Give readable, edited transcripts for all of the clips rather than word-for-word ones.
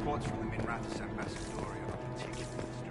quotes from the Minrathous Ambassadorium are particularly striking.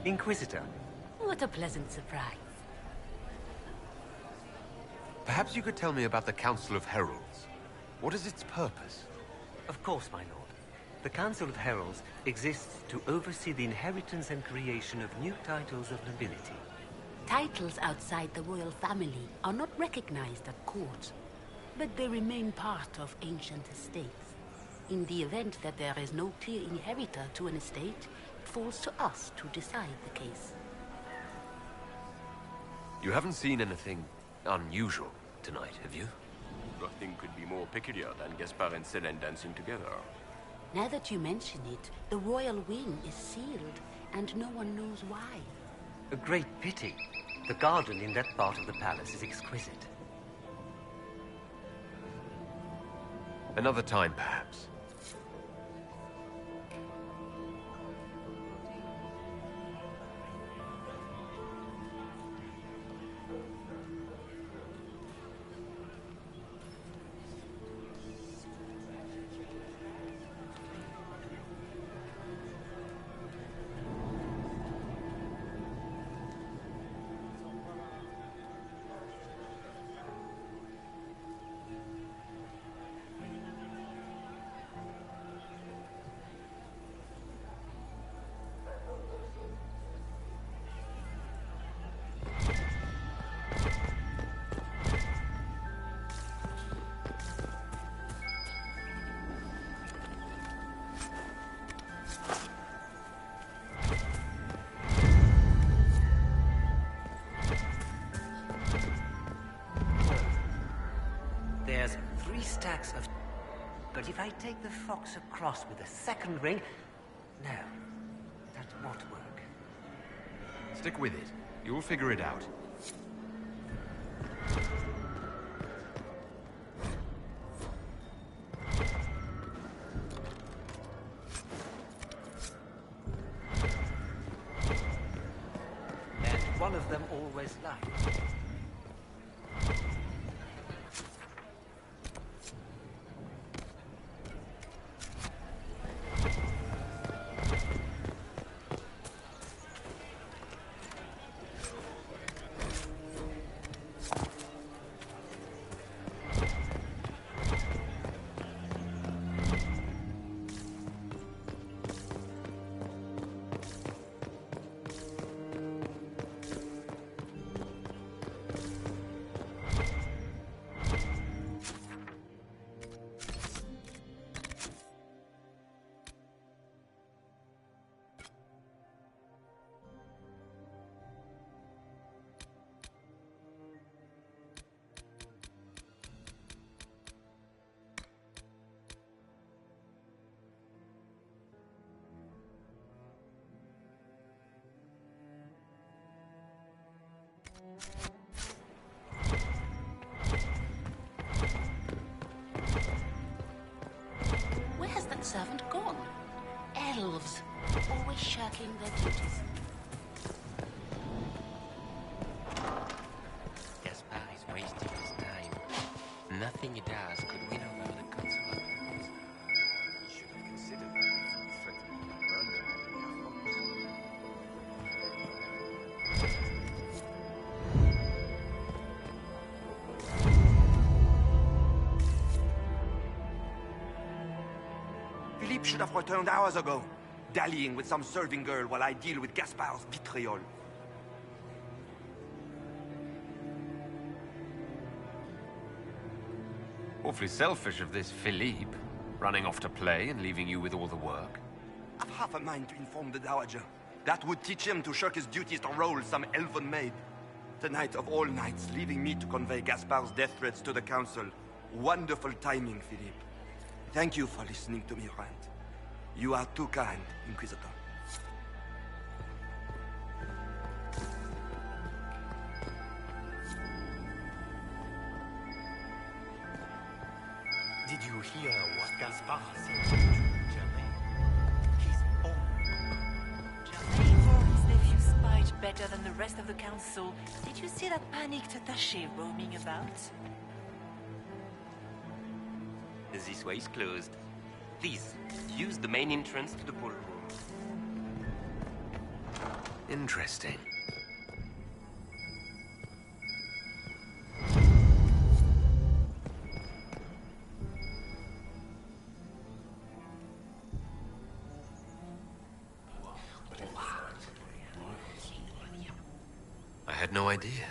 Inquisitor. What a pleasant surprise. Perhaps you could tell me about the Council of Heralds. What is its purpose? Of course, my lord. The Council of Heralds exists to oversee the inheritance and creation of new titles of nobility. Titles outside the royal family are not recognized at court, but they remain part of ancient estates. In the event that there is no clear inheritor to an estate, it falls to us to decide the case. You haven't seen anything unusual tonight, have you? Nothing could be more peculiar than Gaspard and Selene dancing together. Now that you mention it, the royal wing is sealed, and no one knows why. A great pity. The garden in that part of the palace is exquisite. Another time, perhaps. There's 3 stacks of... But if I take the fox across with a second ring... No, that won't work. Stick with it. You'll figure it out. And one of them always lies. Where has that servant gone? Elves, always shirking their duties. Gaspard is wasting his time. Nothing he does could win over the Council of Heroes. He should have considered that before threatening to burn them all in their homes. Philippe should have returned hours ago, dallying with some serving girl while I deal with Gaspard's betrayal. Awfully selfish of this Philippe, running off to play and leaving you with all the work. I've half a mind to inform the Dowager. That would teach him to shirk his duties to roll some elven maid. Tonight of all nights, leaving me to convey Gaspard's death threats to the Council. Wonderful timing, Philippe. Thank you for listening to me rant. You are too kind, Inquisitor. Did you hear what Gaspard said to Germain? He's old. Germain wore his nephew's spite better than the rest of the council. Did you see that panicked attaché roaming about? This way is closed. Please, use the main entrance to the ballroom. Interesting. I had no idea.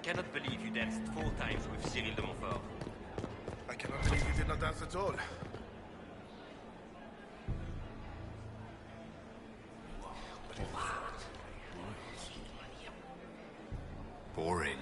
cannot believe you danced 4 times with Cyril de Montfort. I cannot believe you did not dance at all. Boring.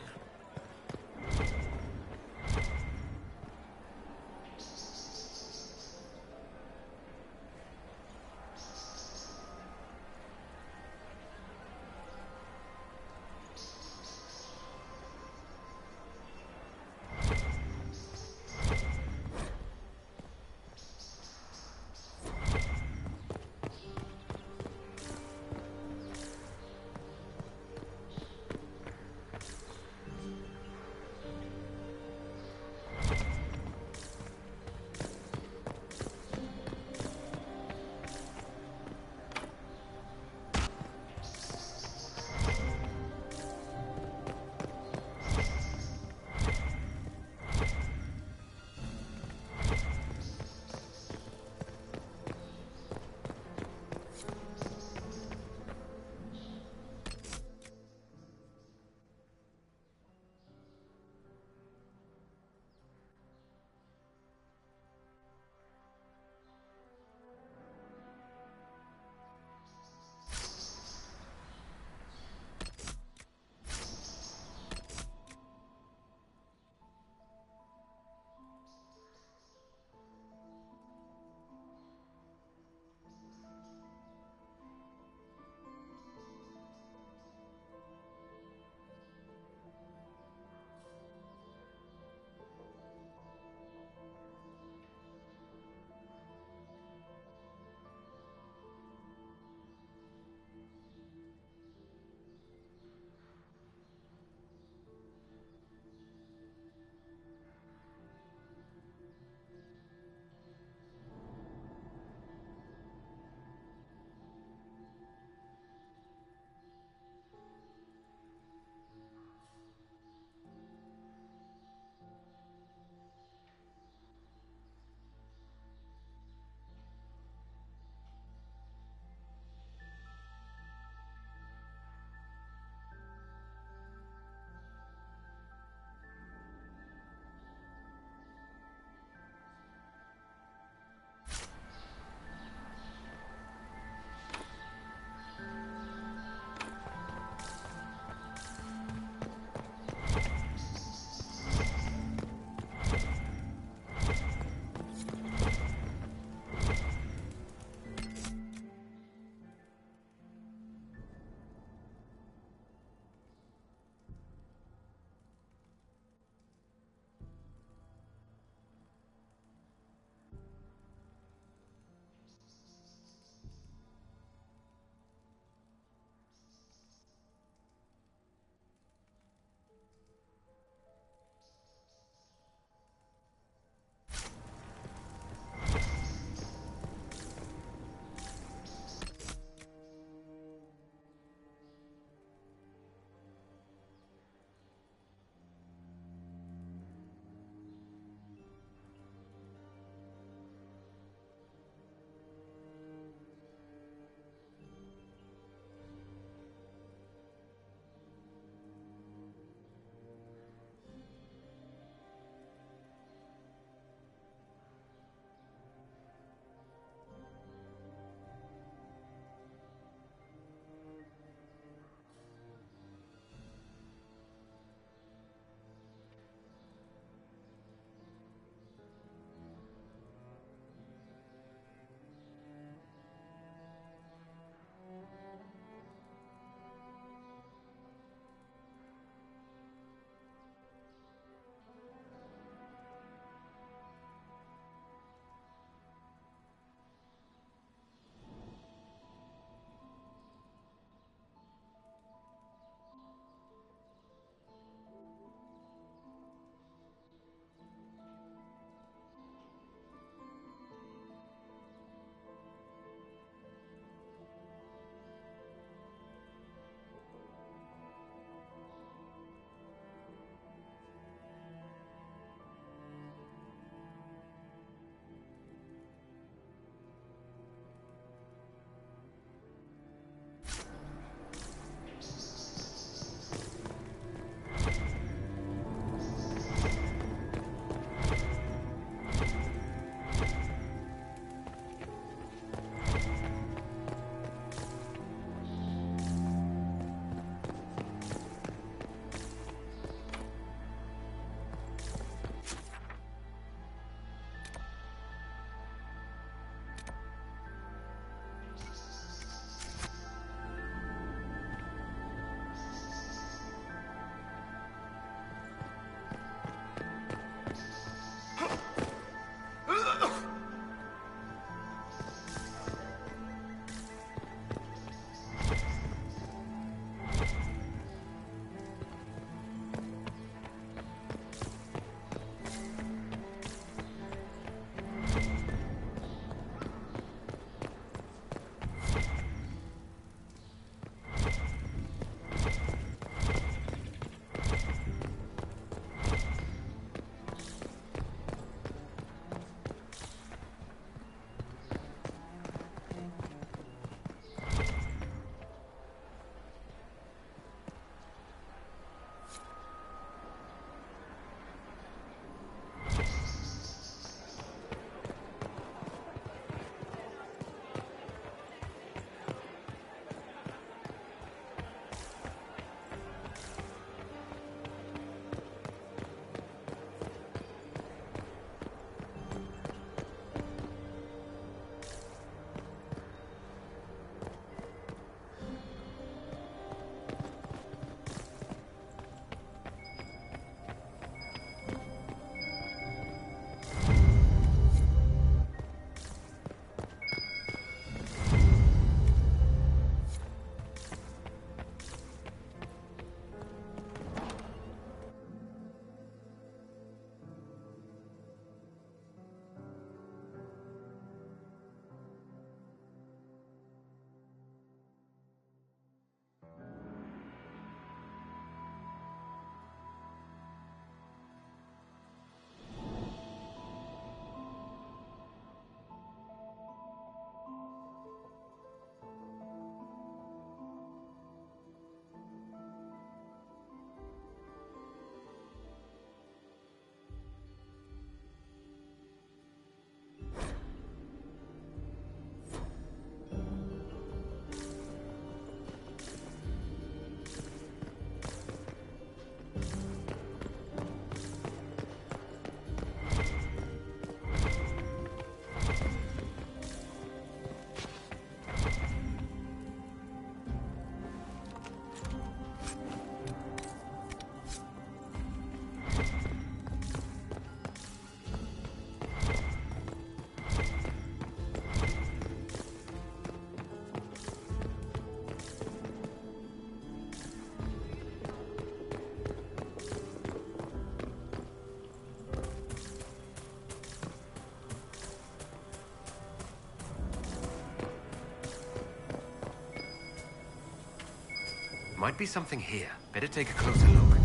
Might be something here. Better take a closer look.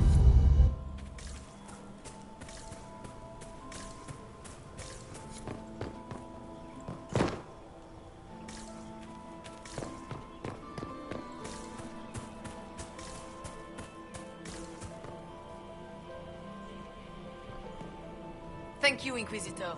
Thank you, Inquisitor.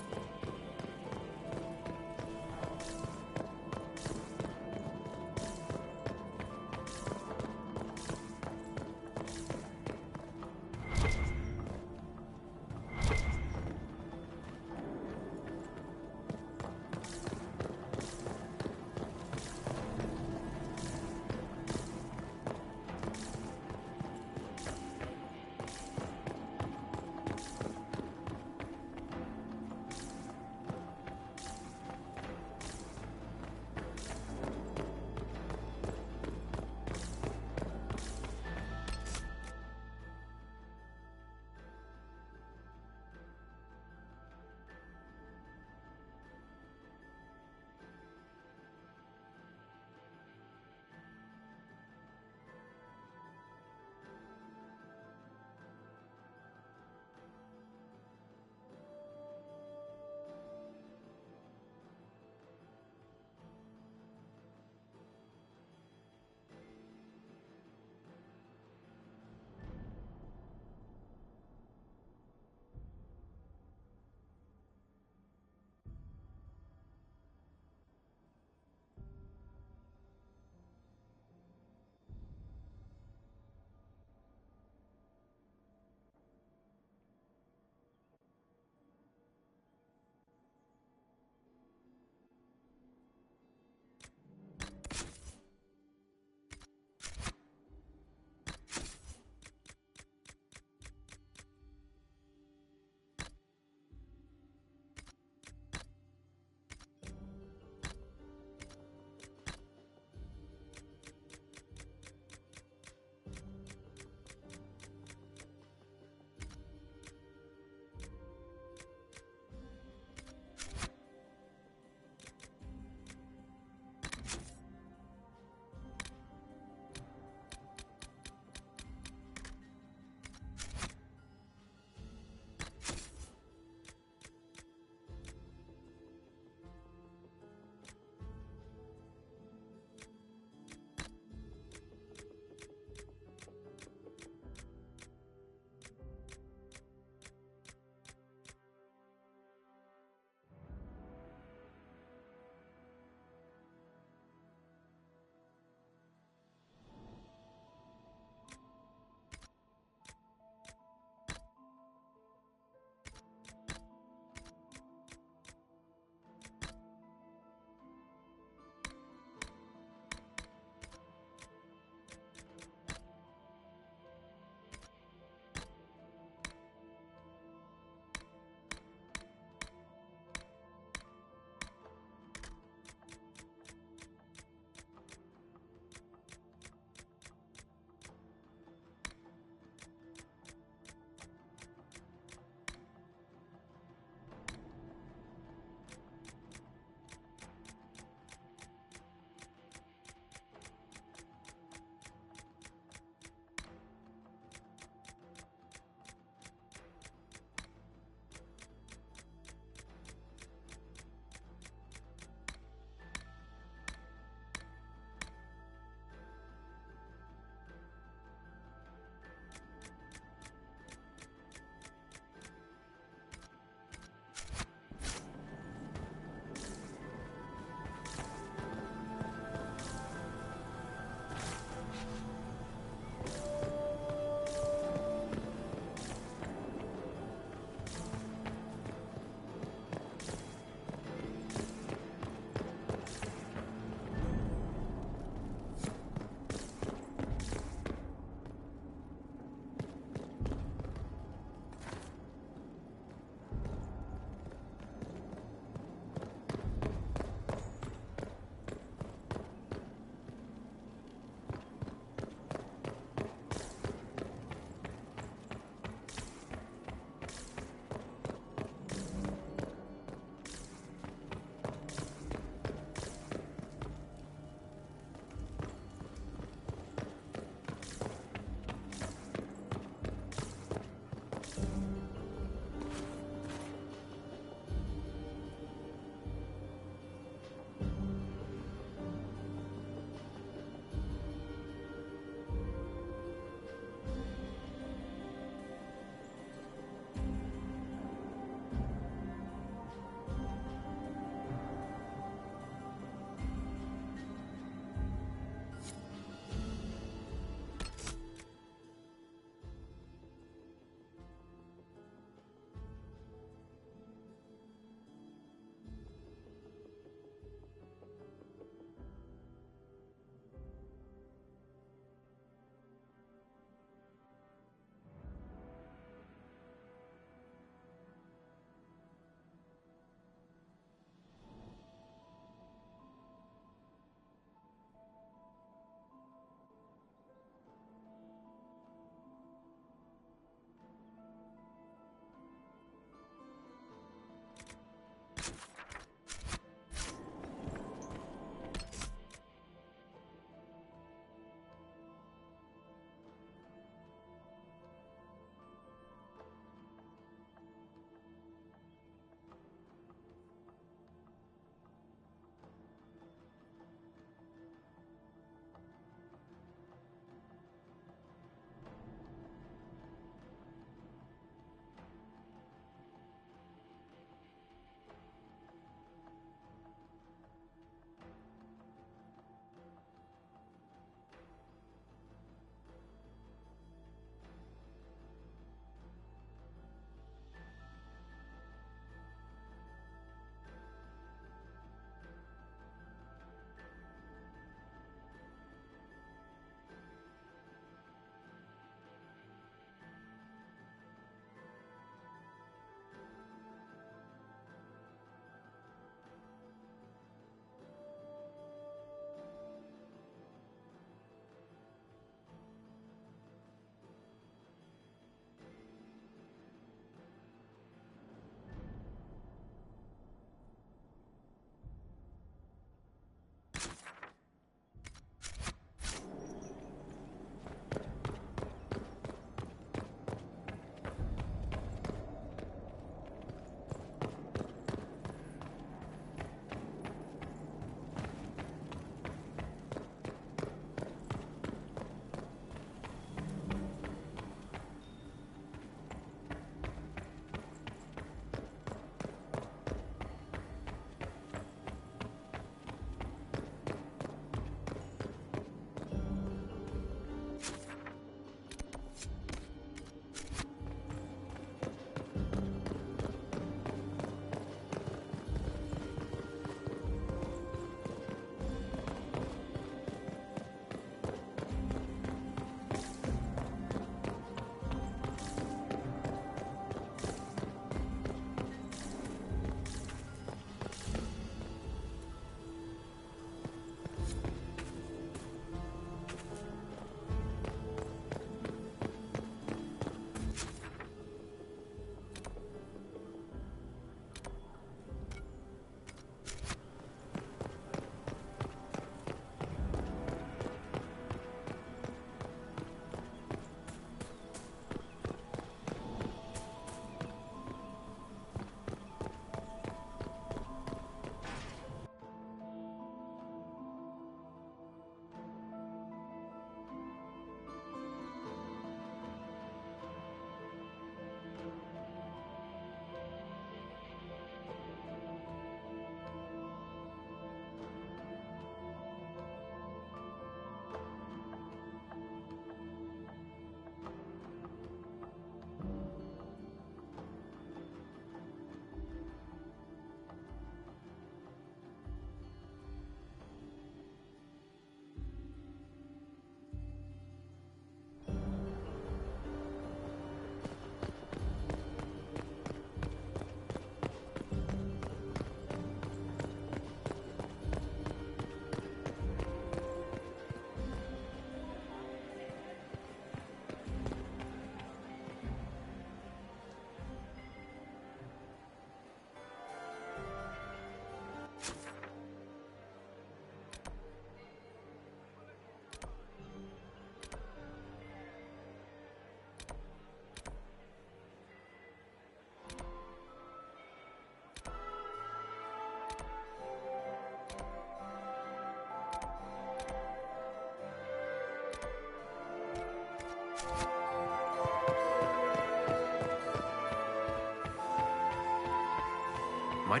My...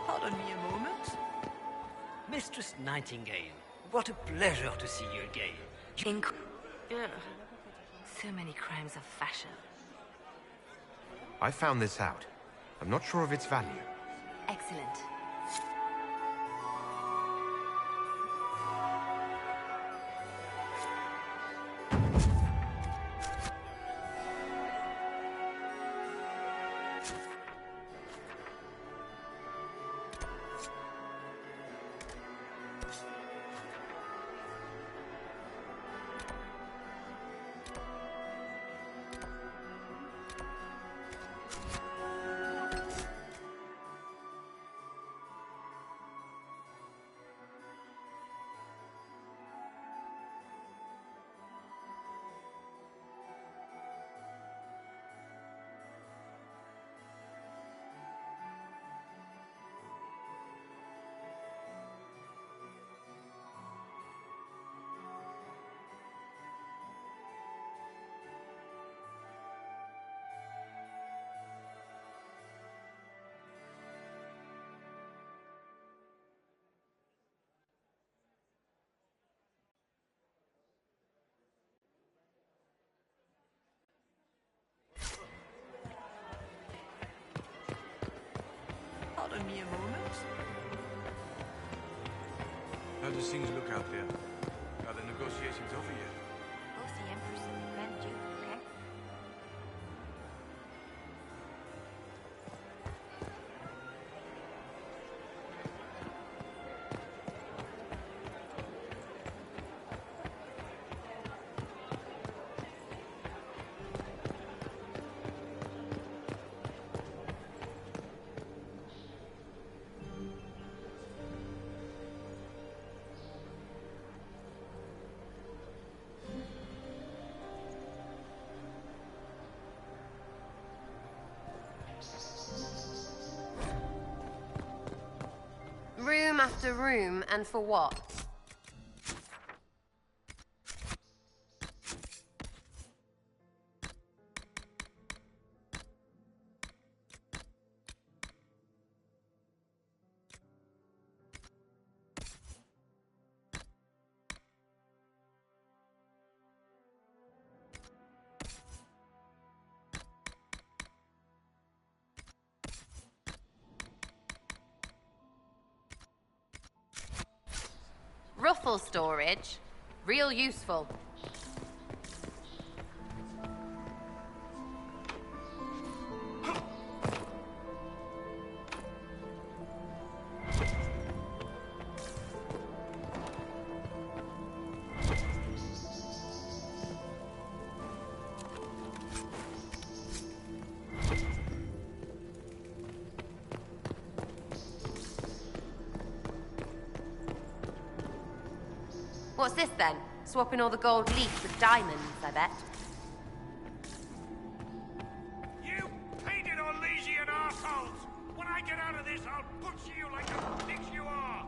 Pardon me a moment. Mistress Nightingale, what a pleasure to see you again. Ugh. So many crimes of fashion. I found this out. I'm not sure of its value. Excellent. Pardon me a moment. How does things look out there? Are the negotiations over yet? Both the Empress and the Grand Duke, okay? Room after room, and for what? Ruffle storage. Real useful. What's this then? Swapping all the gold leaf with diamonds, I bet. You painted Orlesian arseholes! When I get out of this, I'll butcher you like the pigs you are!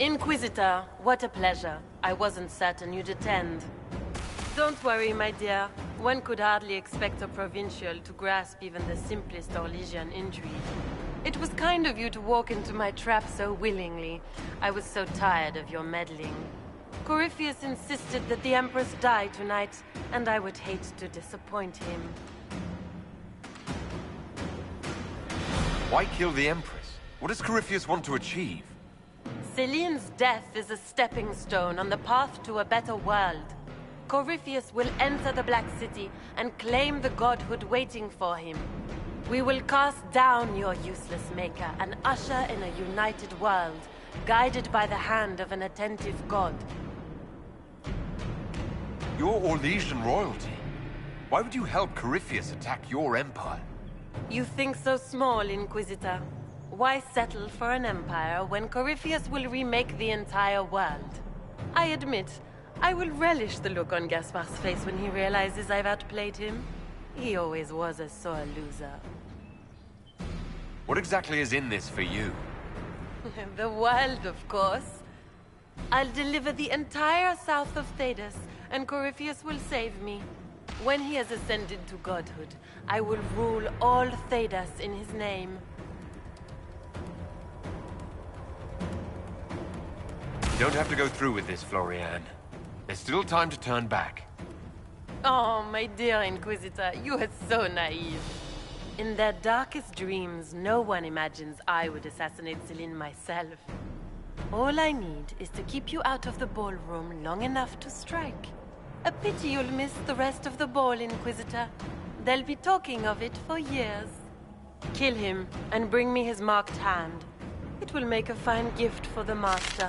Inquisitor, what a pleasure. I wasn't certain you'd attend. Don't worry, my dear. One could hardly expect a provincial to grasp even the simplest Orlesian intrigue. It was kind of you to walk into my trap so willingly. I was so tired of your meddling. Corypheus insisted that the Empress die tonight, and I would hate to disappoint him. Why kill the Empress? What does Corypheus want to achieve? Celine's death is a stepping stone on the path to a better world. Corypheus will enter the Black City and claim the godhood waiting for him. We will cast down your useless maker and usher in a united world, guided by the hand of an attentive god. You're Orlesian royalty. Why would you help Corypheus attack your empire? You think so small, Inquisitor. Why settle for an empire when Corypheus will remake the entire world? I admit, I will relish the look on Gaspar's face when he realizes I've outplayed him. He always was a sore loser. What exactly is in this for you? The world, of course. I'll deliver the entire south of Thedas, and Corypheus will save me. When he has ascended to godhood, I will rule all Thedas in his name. You don't have to go through with this, Florian. There's still time to turn back. Oh, my dear Inquisitor, you are so naive. In their darkest dreams, no one imagines I would assassinate Celine myself. All I need is to keep you out of the ballroom long enough to strike. A pity you'll miss the rest of the ball, Inquisitor. They'll be talking of it for years. Kill him and bring me his marked hand. It will make a fine gift for the Master.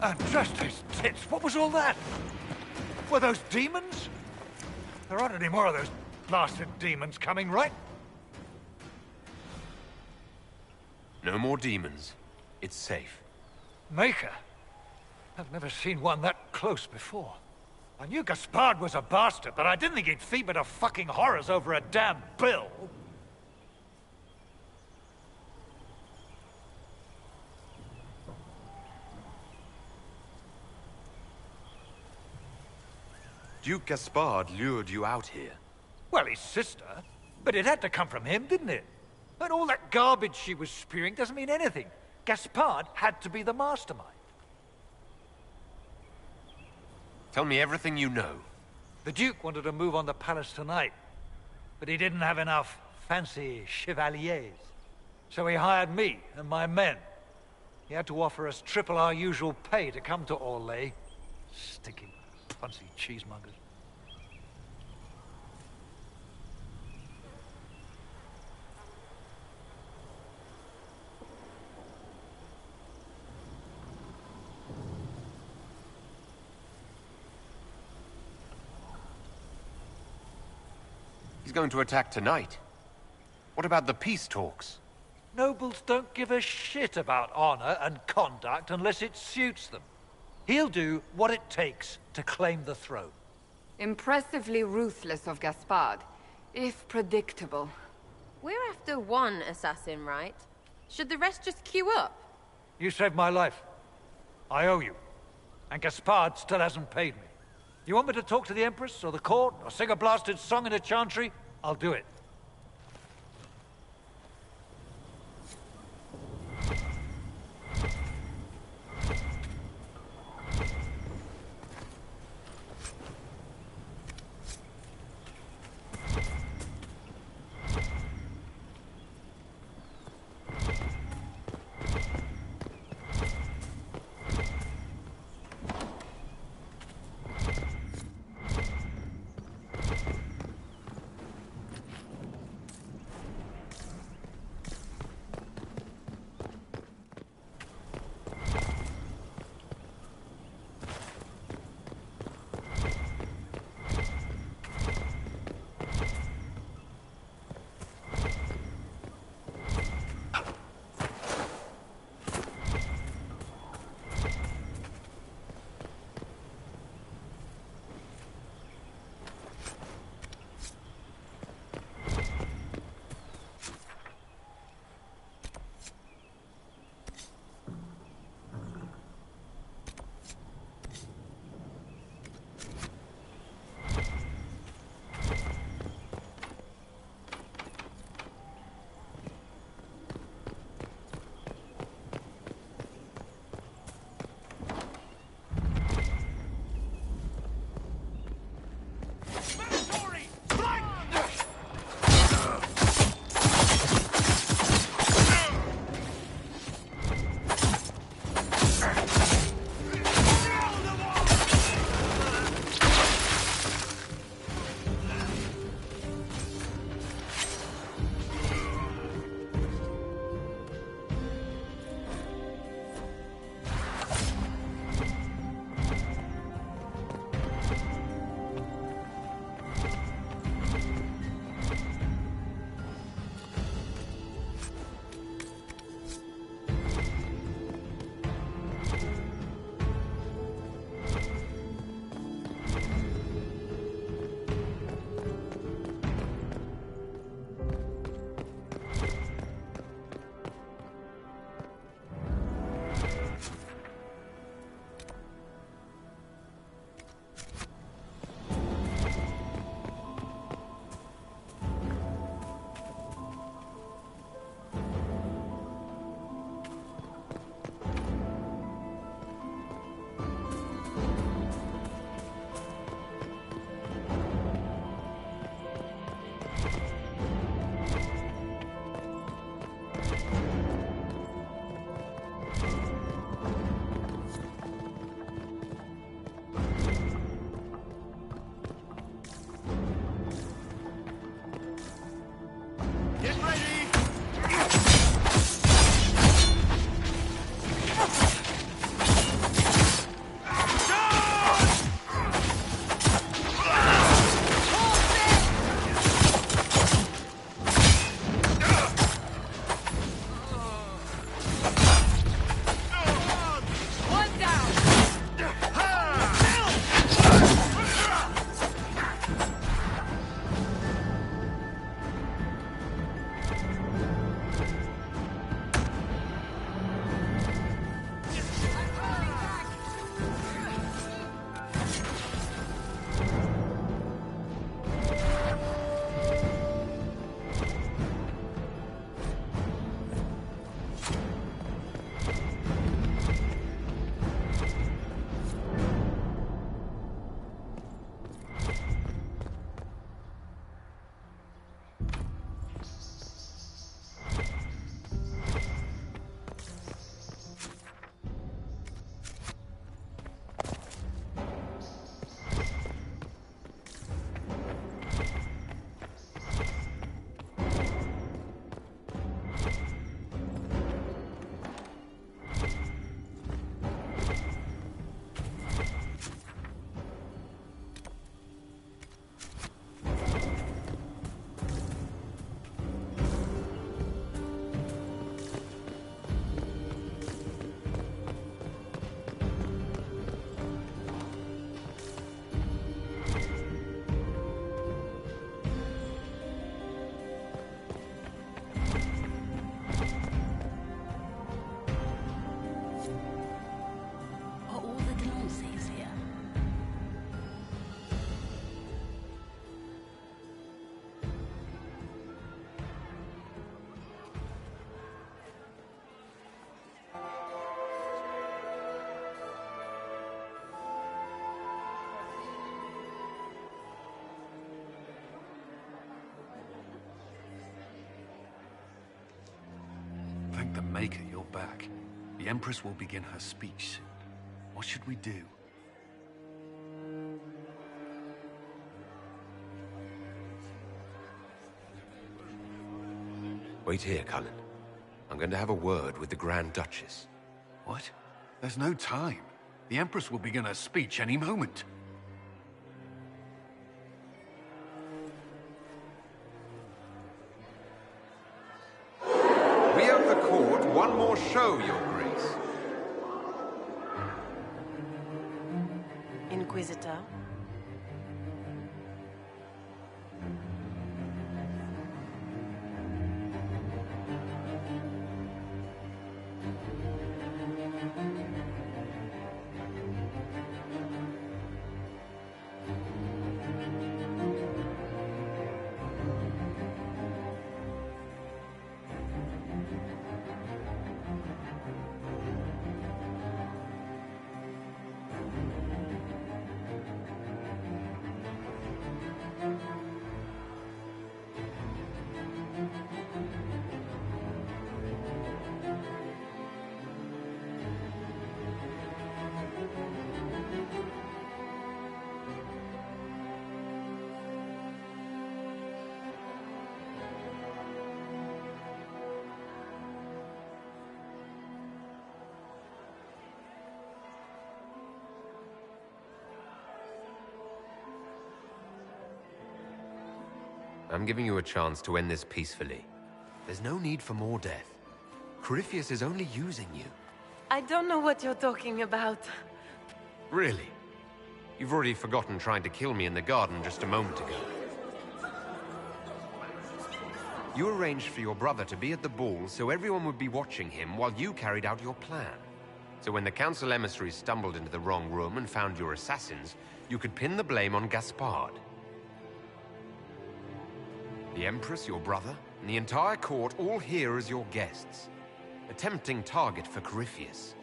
And just those tits, what was all that? Were those demons? There aren't any more of those blasted demons coming, right? No more demons. It's safe. Maker? I've never seen one that close before. I knew Gaspard was a bastard, but I didn't think he'd feed to fucking horrors over a damn bill. Duke Gaspard lured you out here. Well, his sister. But it had to come from him, didn't it? And all that garbage she was spewing doesn't mean anything. Gaspard had to be the mastermind. Tell me everything you know. The Duke wanted to move on the palace tonight, but he didn't have enough fancy chevaliers. So he hired me and my men. He had to offer us triple our usual pay to come to Orlais. Sticky, punsy cheesemongers. He's going to attack tonight. What about the peace talks? Nobles don't give a shit about honor and conduct unless it suits them. He'll do what it takes to claim the throne. Impressively ruthless of Gaspard, if predictable. We're after one assassin, right? Should the rest just queue up? You saved my life. I owe you. And Gaspard still hasn't paid me. You want me to talk to the Empress, or the court, or sing a blasted song in a chantry? I'll do it. Maker, you're back. The Empress will begin her speech soon. What should we do? Wait here, Cullen. I'm going to have a word with the Grand Duchess. What? There's no time. The Empress will begin her speech any moment. We owe the court one more show, Your Grace. Inquisitor. I'm giving you a chance to end this peacefully. There's no need for more death. Corypheus is only using you. I don't know what you're talking about. Really? You've already forgotten trying to kill me in the garden just a moment ago. You arranged for your brother to be at the ball so everyone would be watching him while you carried out your plan. So when the council emissaries stumbled into the wrong room and found your assassins, you could pin the blame on Gaspard. The Empress, your brother, and the entire court all here as your guests. A tempting target for Corypheus.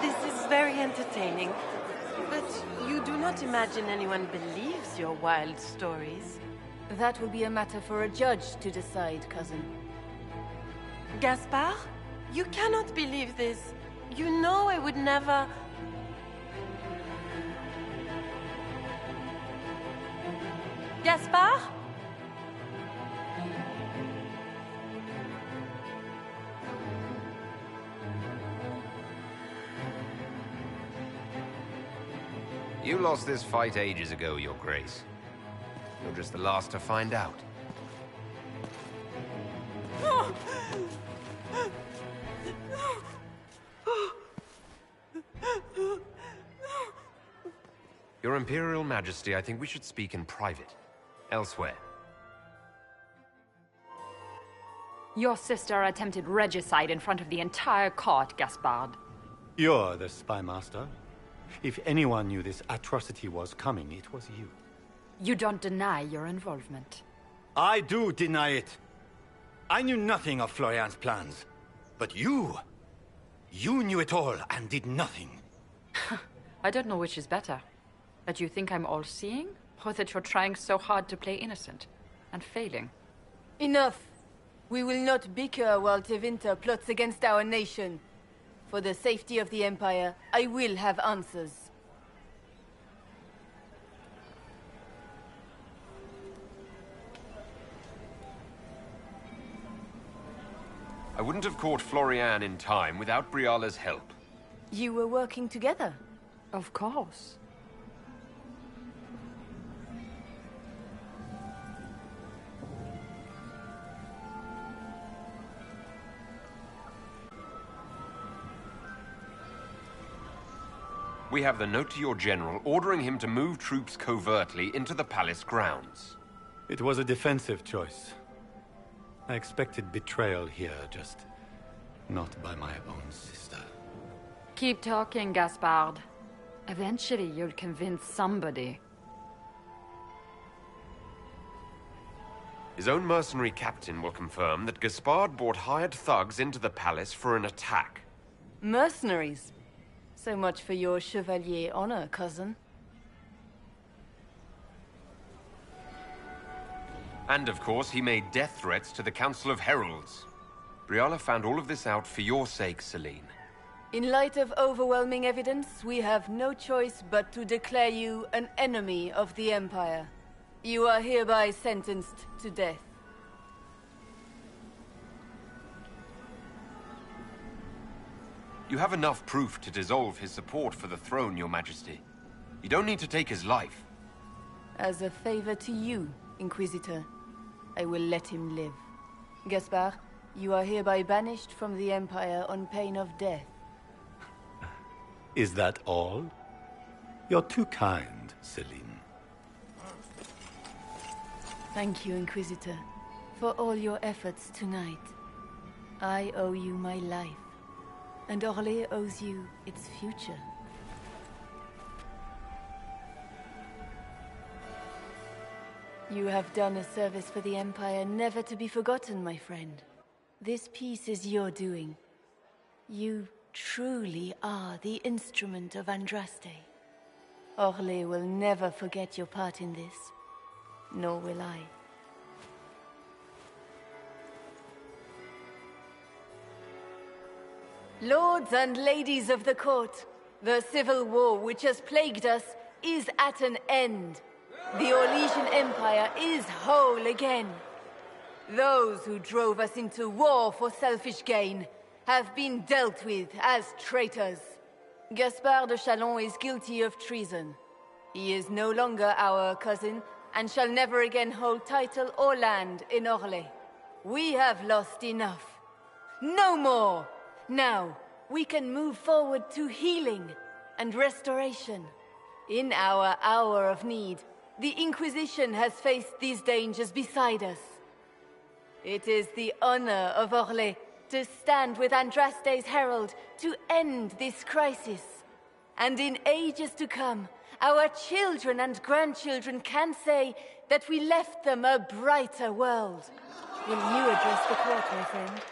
This is very entertaining, but you do not imagine anyone believes your wild stories. That will be a matter for a judge to decide, cousin. Gaspard? You cannot believe this. You know I would never... Gaspard? You lost this fight ages ago, Your Grace. You're just the last to find out. Your Imperial Majesty, I think we should speak in private. Elsewhere. Your sister attempted regicide in front of the entire court, Gaspard. You're the spy master. If anyone knew this atrocity was coming, it was you. You don't deny your involvement. I do deny it. I knew nothing of Florian's plans. But you knew it all and did nothing. I don't know which is better. That you think I'm all-seeing, or that you're trying so hard to play innocent, and failing. Enough. We will not bicker while Tevinter plots against our nation. For the safety of the Empire, I will have answers. I wouldn't have caught Florian in time without Briala's help. You were working together? Of course. We have the note to your general ordering him to move troops covertly into the palace grounds. It was a defensive choice. I expected betrayal here, just not by my own sister. Keep talking, Gaspard. Eventually you'll convince somebody. His own mercenary captain will confirm that Gaspard brought hired thugs into the palace for an attack. Mercenaries? So much for your chevalier honor, cousin. And of course, he made death threats to the Council of Heralds. Briala found all of this out for your sake, Celine. In light of overwhelming evidence, we have no choice but to declare you an enemy of the Empire. You are hereby sentenced to death. You have enough proof to dissolve his support for the throne, Your Majesty. You don't need to take his life. As a favor to you, Inquisitor, I will let him live. Gaspard, you are hereby banished from the Empire on pain of death. Is that all? You're too kind, Celine. Thank you, Inquisitor, for all your efforts tonight. I owe you my life, and Orlais owes you its future. You have done a service for the Empire never to be forgotten, my friend. This piece is your doing. You truly are the instrument of Andraste. Orlais will never forget your part in this, nor will I. Lords and ladies of the court, the civil war which has plagued us is at an end. The Orlesian Empire is whole again. Those who drove us into war for selfish gain have been dealt with as traitors. Gaspard de Chalon is guilty of treason. He is no longer our cousin and shall never again hold title or land in Orlais. We have lost enough. No more! Now, we can move forward to healing and restoration. In our hour of need, the Inquisition has faced these dangers beside us. It is the honor of Orlais to stand with Andraste's herald to end this crisis. And in ages to come, our children and grandchildren can say that we left them a brighter world. Will you address the court, my friend?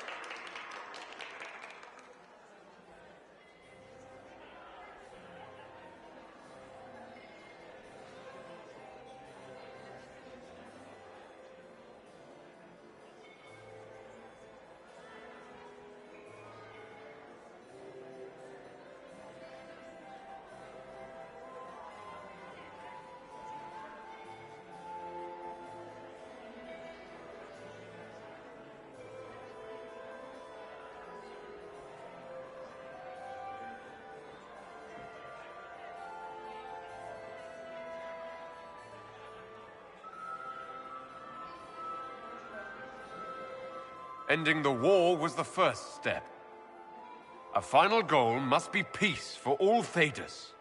Ending the war was the first step. A final goal must be peace for all Thedas.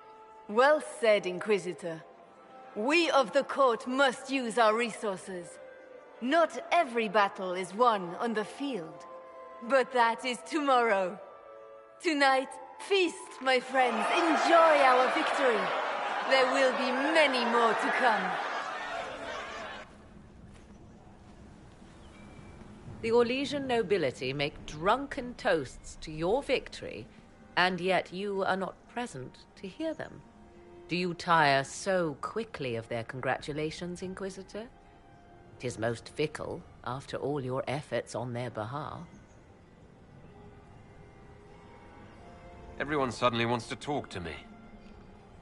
Well said, Inquisitor. We of the court must use our resources. Not every battle is won on the field, but that is tomorrow. Tonight, feast, my friends. Enjoy our victory. There will be many more to come. The Orlesian nobility make drunken toasts to your victory, and yet you are not present to hear them. Do you tire so quickly of their congratulations, Inquisitor? 'Tis most fickle, after all your efforts on their behalf. Everyone suddenly wants to talk to me.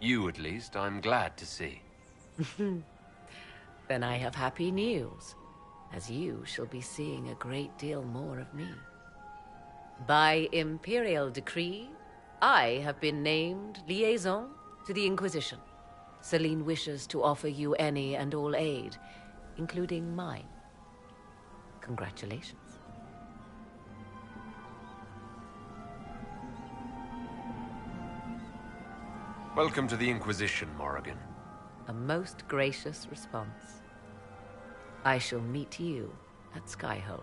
You, at least, I'm glad to see. Then I have happy news, as you shall be seeing a great deal more of me. By imperial decree, I have been named liaison to the Inquisition. Celine wishes to offer you any and all aid, including mine. Congratulations. Welcome to the Inquisition, Morrigan. A most gracious response. I shall meet you at Skyhold.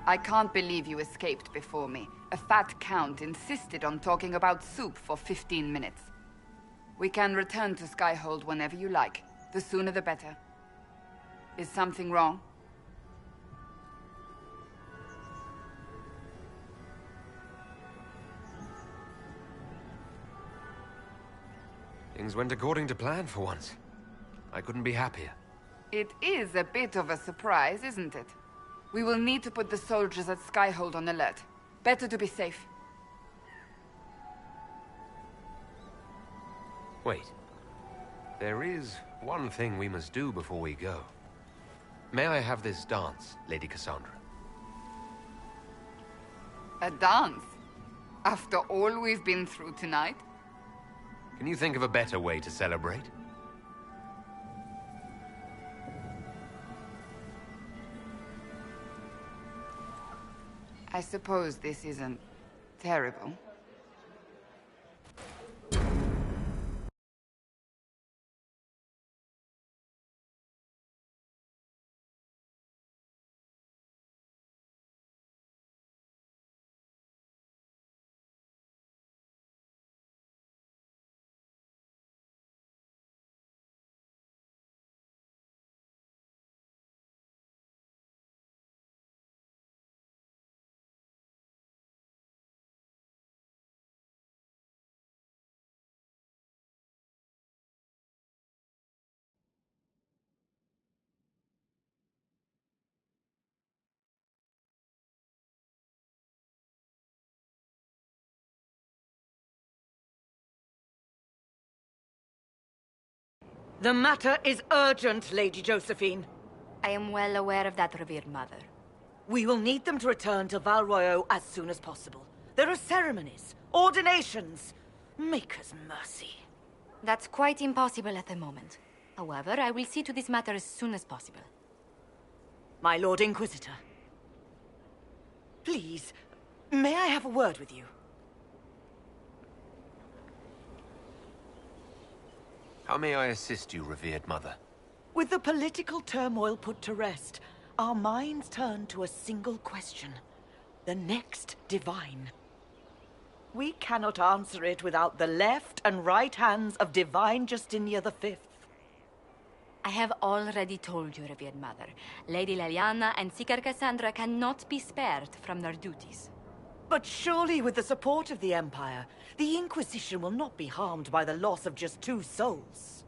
I can't believe you escaped before me. A fat count insisted on talking about soup for 15 minutes. We can return to Skyhold whenever you like. The sooner the better. Is something wrong? Things went according to plan for once. I couldn't be happier. It is a bit of a surprise, isn't it? We will need to put the soldiers at Skyhold on alert. Better to be safe. Wait. There is one thing we must do before we go. May I have this dance, Lady Cassandra? A dance? After all we've been through tonight? Can you think of a better way to celebrate? I suppose this isn't terrible. The matter is urgent, Lady Josephine. I am well aware of that, revered mother. We will need them to return to Val Royeaux as soon as possible. There are ceremonies, ordinations. Make us mercy. That's quite impossible at the moment. However, I will see to this matter as soon as possible. My Lord Inquisitor. Please, may I have a word with you? How may I assist you, revered mother? With the political turmoil put to rest, our minds turn to a single question. The next divine. We cannot answer it without the left and right hands of Divine Justinia V. I have already told you, revered mother. Lady Leliana and Seeker Cassandra cannot be spared from their duties. But surely with the support of the Empire, the Inquisition will not be harmed by the loss of just 2 souls.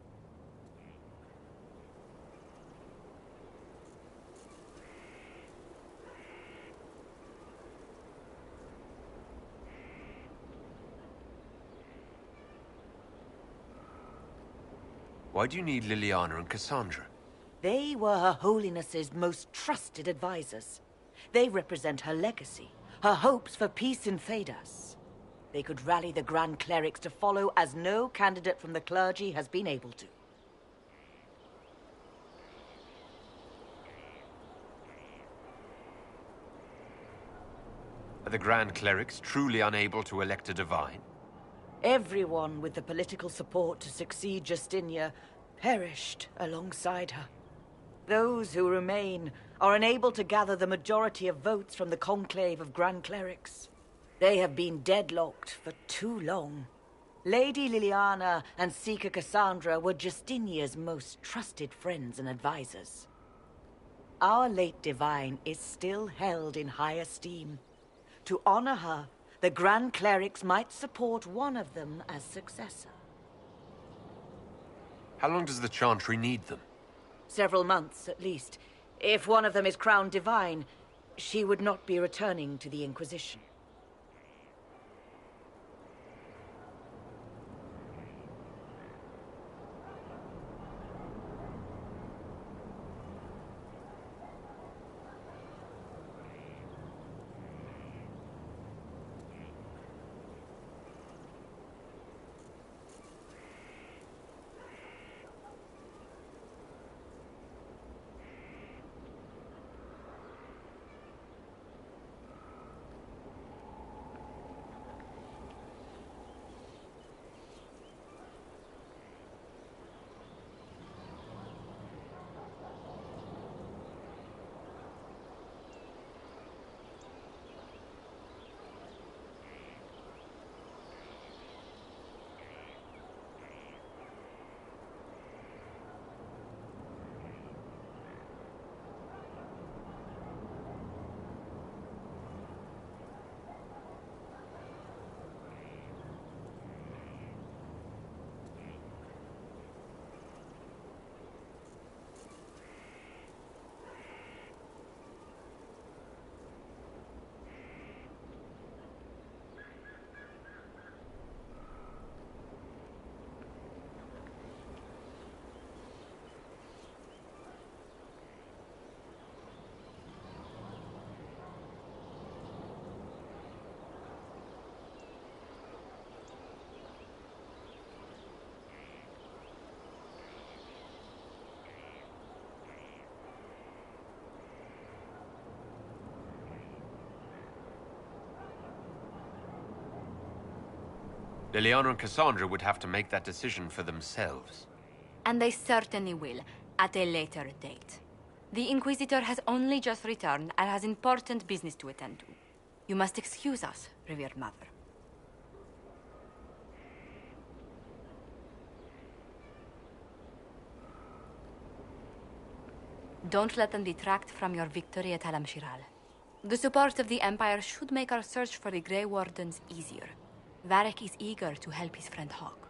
Why do you need Liliana and Cassandra? They were Her Holiness's most trusted advisors. They represent her legacy, her hopes for peace in Thedas. They could rally the Grand Clerics to follow as no candidate from the clergy has been able to. Are the Grand Clerics truly unable to elect a divine? Everyone with the political support to succeed Justinia perished alongside her. Those who remain are unable to gather the majority of votes from the conclave of Grand Clerics. They have been deadlocked for too long. Lady Liliana and Seeker Cassandra were Justinia's most trusted friends and advisors. Our late divine is still held in high esteem. To honor her, the Grand Clerics might support one of them as successor. How long does the Chantry need them? Several months, at least. If one of them is crowned divine, she would not be returning to the Inquisition. Liliana and Cassandra would have to make that decision for themselves. And they certainly will, at a later date. The Inquisitor has only just returned and has important business to attend to. You must excuse us, revered mother. Don't let them detract from your victory at Alam Shiral. The support of the Empire should make our search for the Grey Wardens easier. Varric is eager to help his friend Hawk.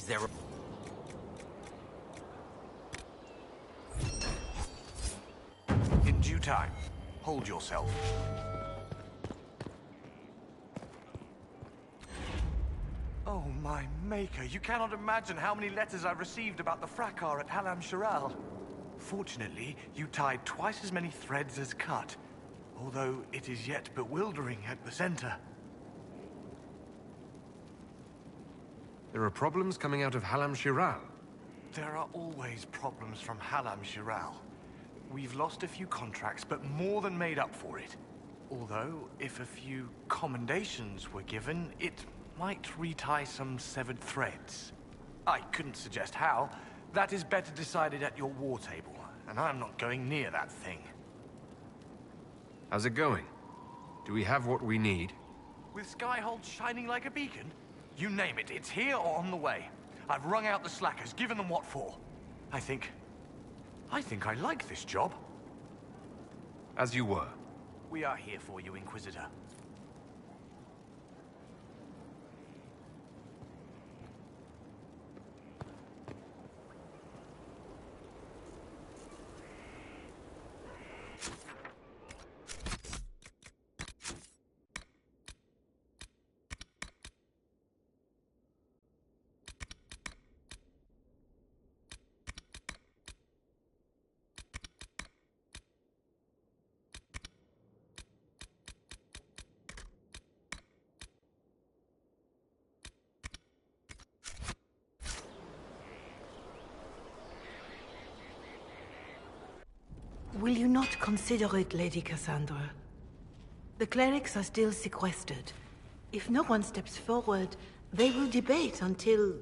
there... In due time. Hold yourself. Oh, my maker. You cannot imagine how many letters I've received about the fracas at Halam Shiral. Fortunately, you tied twice as many threads as cut, although it is yet bewildering at the center. There are problems coming out of Halam Shiral. There are always problems from Halam Shiral. We've lost a few contracts, but more than made up for it. Although, if a few commendations were given, it might retie some severed threads. I couldn't suggest how. That is better decided at your war table, and I'm not going near that thing. How's it going? Do we have what we need? With Skyhold shining like a beacon? You name it, it's here or on the way. I've wrung out the slackers, given them what for. I think I like this job. As you were. We are here for you, Inquisitor. Will you not consider it, Lady Cassandra? The clerics are still sequestered. If no one steps forward, they will debate until...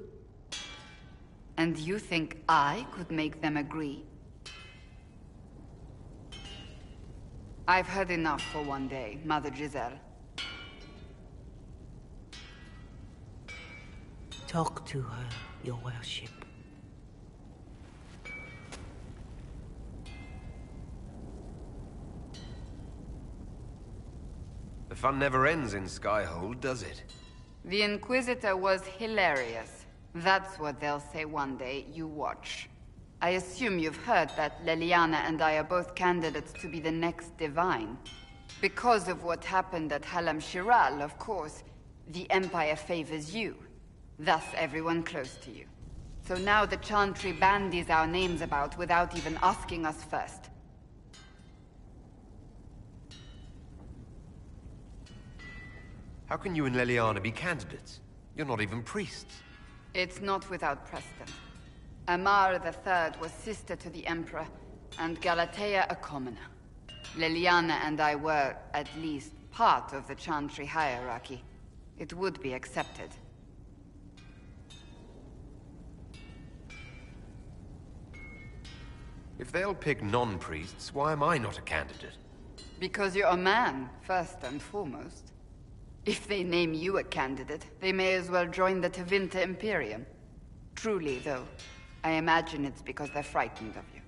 And you think I could make them agree? I've heard enough for one day, Mother Giselle. Talk to her, your worship. The fun never ends in Skyhold, does it? The Inquisitor was hilarious. That's what they'll say one day, you watch. I assume you've heard that Leliana and I are both candidates to be the next Divine. Because of what happened at Halam Shiral, of course, the Empire favors you. Thus everyone close to you. So now the Chantry bandies our names about without even asking us first. How can you and Leliana be candidates? You're not even priests. It's not without precedent. Amar III was sister to the Emperor, and Galatea a commoner. Leliana and I were, at least, part of the Chantry hierarchy. It would be accepted. If they'll pick non-priests, why am I not a candidate? Because you're a man, first and foremost. If they name you a candidate, they may as well join the Tevinter Imperium. Truly, though, I imagine it's because they're frightened of you.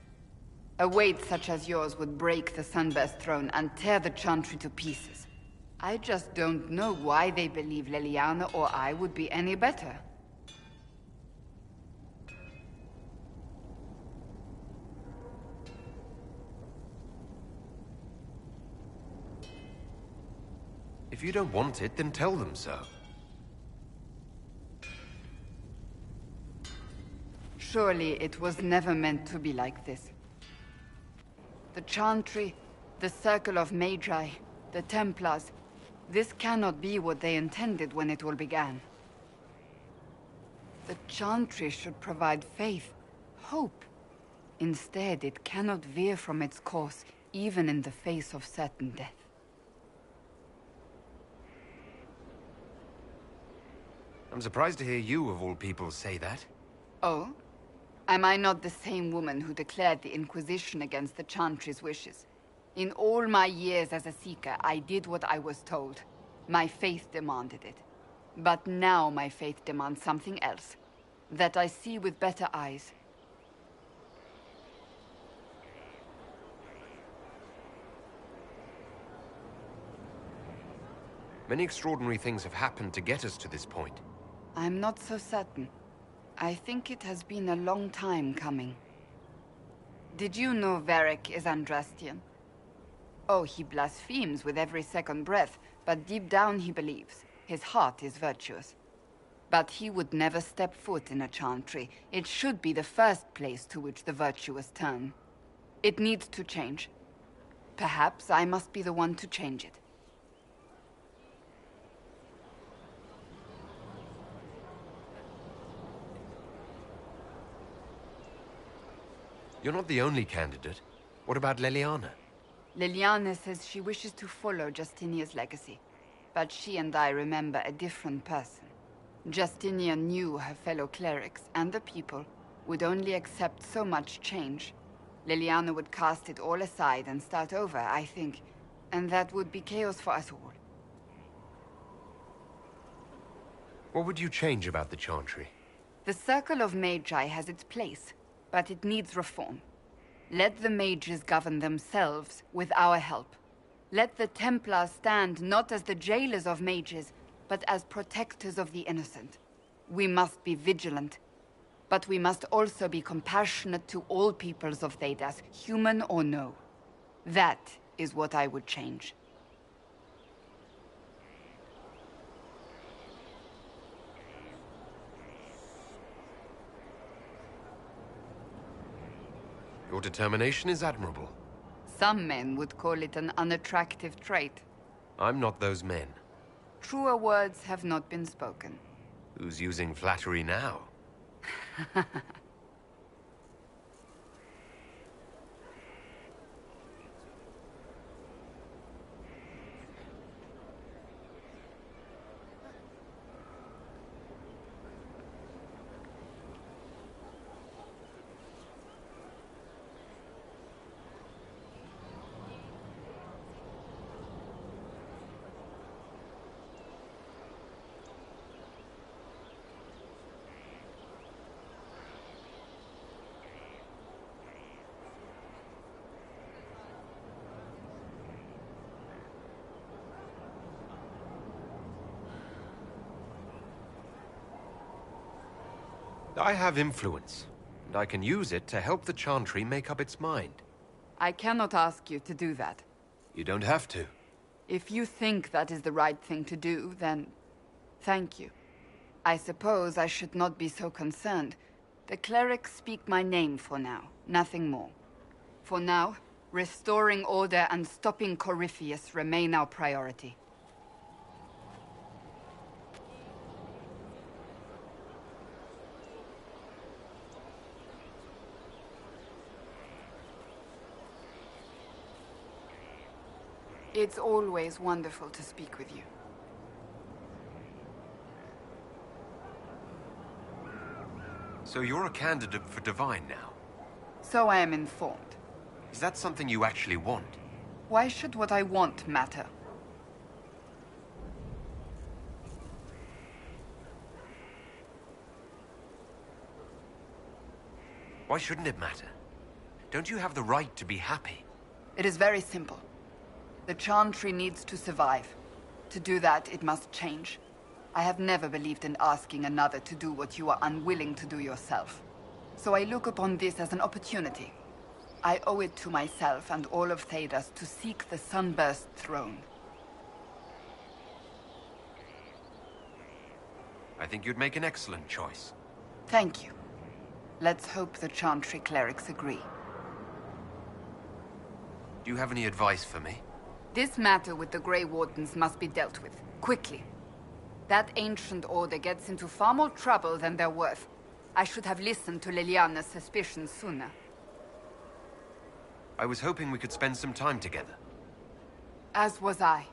A weight such as yours would break the Sunburst throne and tear the Chantry to pieces. I just don't know why they believe Leliana or I would be any better. If you don't want it, then tell them so. Surely it was never meant to be like this. The Chantry, the Circle of Magi, the Templars, this cannot be what they intended when it all began. The Chantry should provide faith, hope. Instead, it cannot veer from its course, even in the face of certain death. I'm surprised to hear you, of all people, say that. Oh? Am I not the same woman who declared the Inquisition against the Chantry's wishes? In all my years as a Seeker, I did what I was told. My faith demanded it. But now my faith demands something else. That I see with better eyes. Many extraordinary things have happened to get us to this point. I'm not so certain. I think it has been a long time coming. Did you know Varric is Andrastian? Oh, he blasphemes with every second breath, but deep down he believes. His heart is virtuous. But he would never step foot in a chantry. It should be the first place to which the virtuous turn. It needs to change. Perhaps I must be the one to change it. You're not the only candidate. What about Leliana? Liliana says she wishes to follow Justinia's legacy. But she and I remember a different person. Justinia knew her fellow clerics and the people would only accept so much change. Liliana would cast it all aside and start over, I think. And that would be chaos for us all. What would you change about the Chantry? The Circle of Magi has its place, but it needs reform. Let the mages govern themselves with our help. Let the Templars stand not as the jailers of mages, but as protectors of the innocent. We must be vigilant, but we must also be compassionate to all peoples of Thedas, human or no. That is what I would change. Your determination is admirable. Some men would call it an unattractive trait. I'm not those men. Truer words have not been spoken. Who's using flattery now? I have influence, and I can use it to help the Chantry make up its mind. I cannot ask you to do that. You don't have to. If you think that is the right thing to do, then thank you. I suppose I should not be so concerned. The clerics speak my name for now, nothing more. For now, restoring order and stopping Corypheus remain our priority. It's always wonderful to speak with you. So you're a candidate for Divine now? So I am informed. Is that something you actually want? Why should what I want matter? Why shouldn't it matter? Don't you have the right to be happy? It is very simple. The Chantry needs to survive. To do that, it must change. I have never believed in asking another to do what you are unwilling to do yourself. So I look upon this as an opportunity. I owe it to myself and all of Thedas to seek the Sunburst throne. I think you'd make an excellent choice. Thank you. Let's hope the Chantry clerics agree. Do you have any advice for me? This matter with the Grey Wardens must be dealt with, quickly. That ancient order gets into far more trouble than they're worth. I should have listened to Liliana's suspicions sooner. I was hoping we could spend some time together. As was I.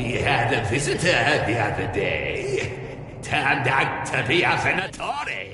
We had a visitor the other day. Turned out to be a Venatori.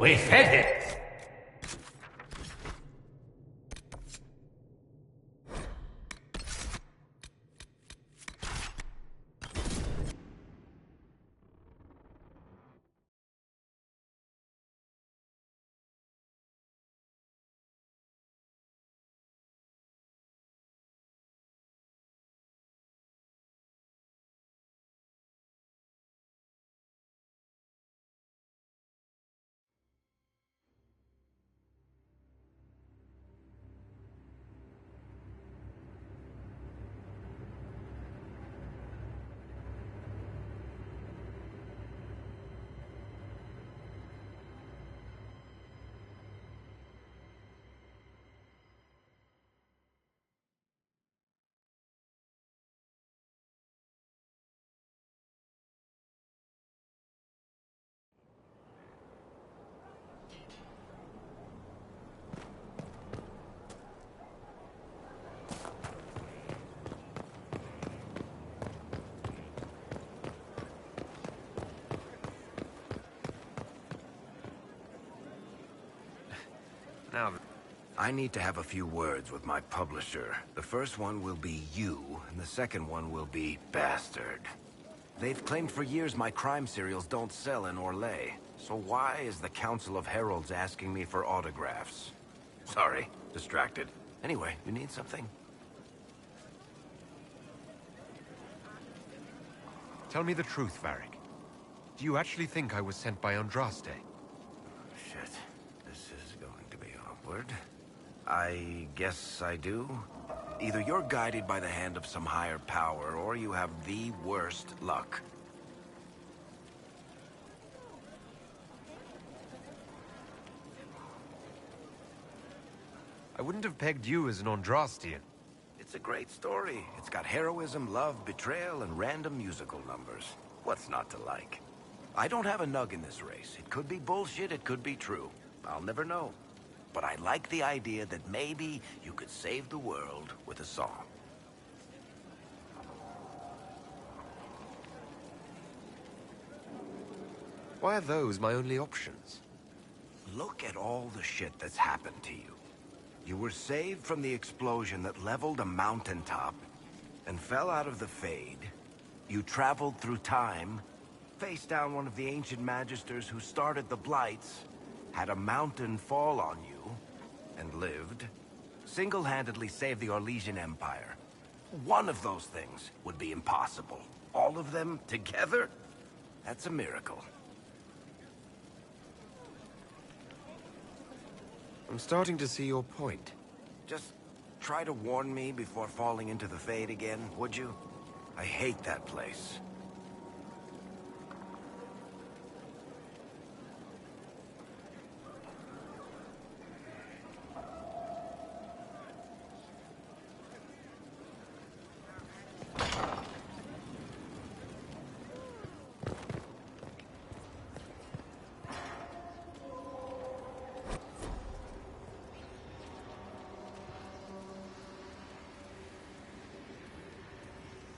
We fed it! Now, I need to have a few words with my publisher. The first one will be you, and the second one will be Bastard. They've claimed for years my crime serials don't sell in Orlais. So why is the Council of Heralds asking me for autographs? Sorry, distracted. Anyway, you need something? Tell me the truth, Varric. Do you actually think I was sent by Andraste? Shit. This is going to be awkward. I guess I do. Either you're guided by the hand of some higher power, or you have the worst luck. I wouldn't have pegged you as an Andrastian. It's a great story. It's got heroism, love, betrayal, and random musical numbers. What's not to like? I don't have a nug in this race. It could be bullshit, it could be true. I'll never know. But I like the idea that maybe you could save the world with a song. Why are those my only options? Look at all the shit that's happened to you. You were saved from the explosion that leveled a mountaintop and fell out of the Fade. You traveled through time, faced down one of the ancient magisters who started the Blights, had a mountain fall on you, and lived. Single-handedly saved the Orlesian Empire. One of those things would be impossible. All of them together? That's a miracle. I'm starting to see your point. Just try to warn me before falling into the Fade again, would you? I hate that place.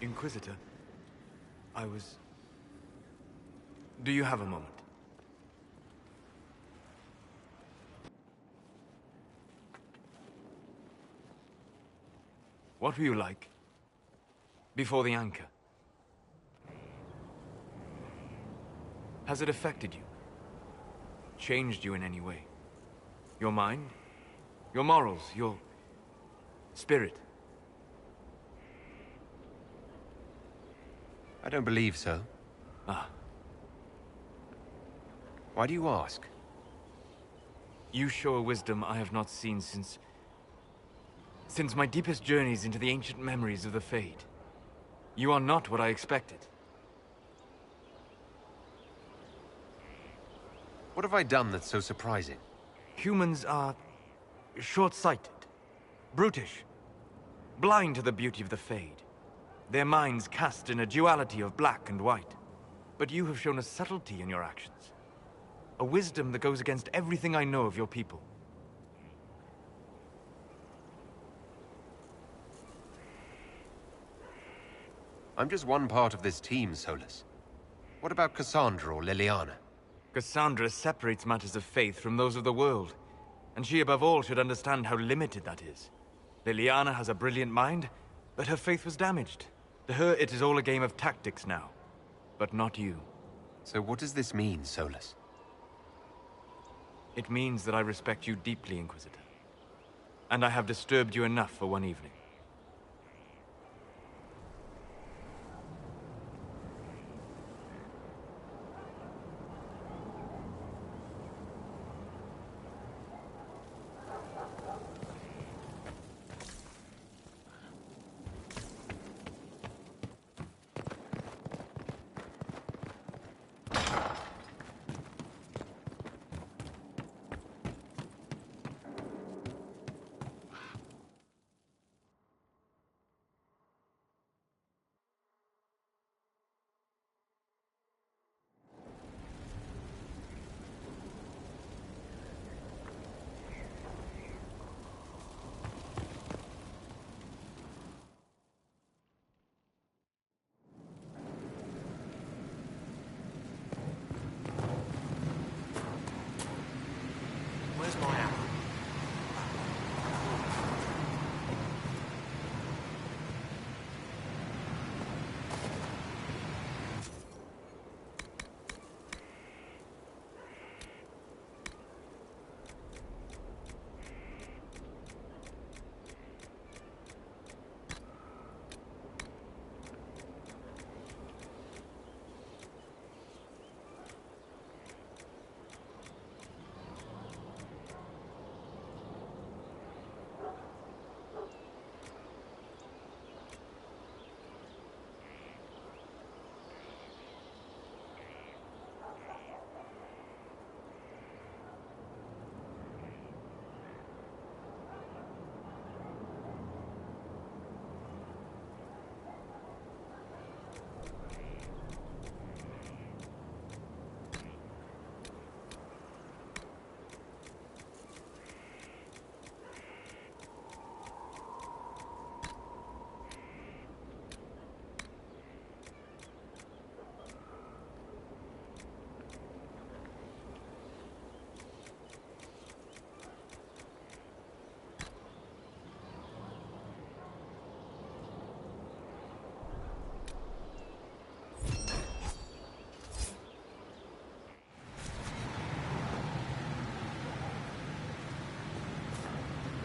Inquisitor, Do you have a moment? What were you like before the anchor? Has it affected you? Changed you in any way? Your mind? Your morals? Your spirit? I don't believe so. Ah. Why do you ask? You show a wisdom I have not seen since my deepest journeys into the ancient memories of the Fade. You are not what I expected. What have I done that's so surprising? Humans are short-sighted, brutish, blind to the beauty of the Fade. Their minds cast in a duality of black and white. But you have shown a subtlety in your actions. A wisdom that goes against everything I know of your people. I'm just one part of this team, Solus. What about Cassandra or Liliana? Cassandra separates matters of faith from those of the world, and she above all should understand how limited that is. Liliana has a brilliant mind, but her faith was damaged. To her, it is all a game of tactics now, but not you. So what does this mean, Solus? It means that I respect you deeply, Inquisitor. And I have disturbed you enough for one evening.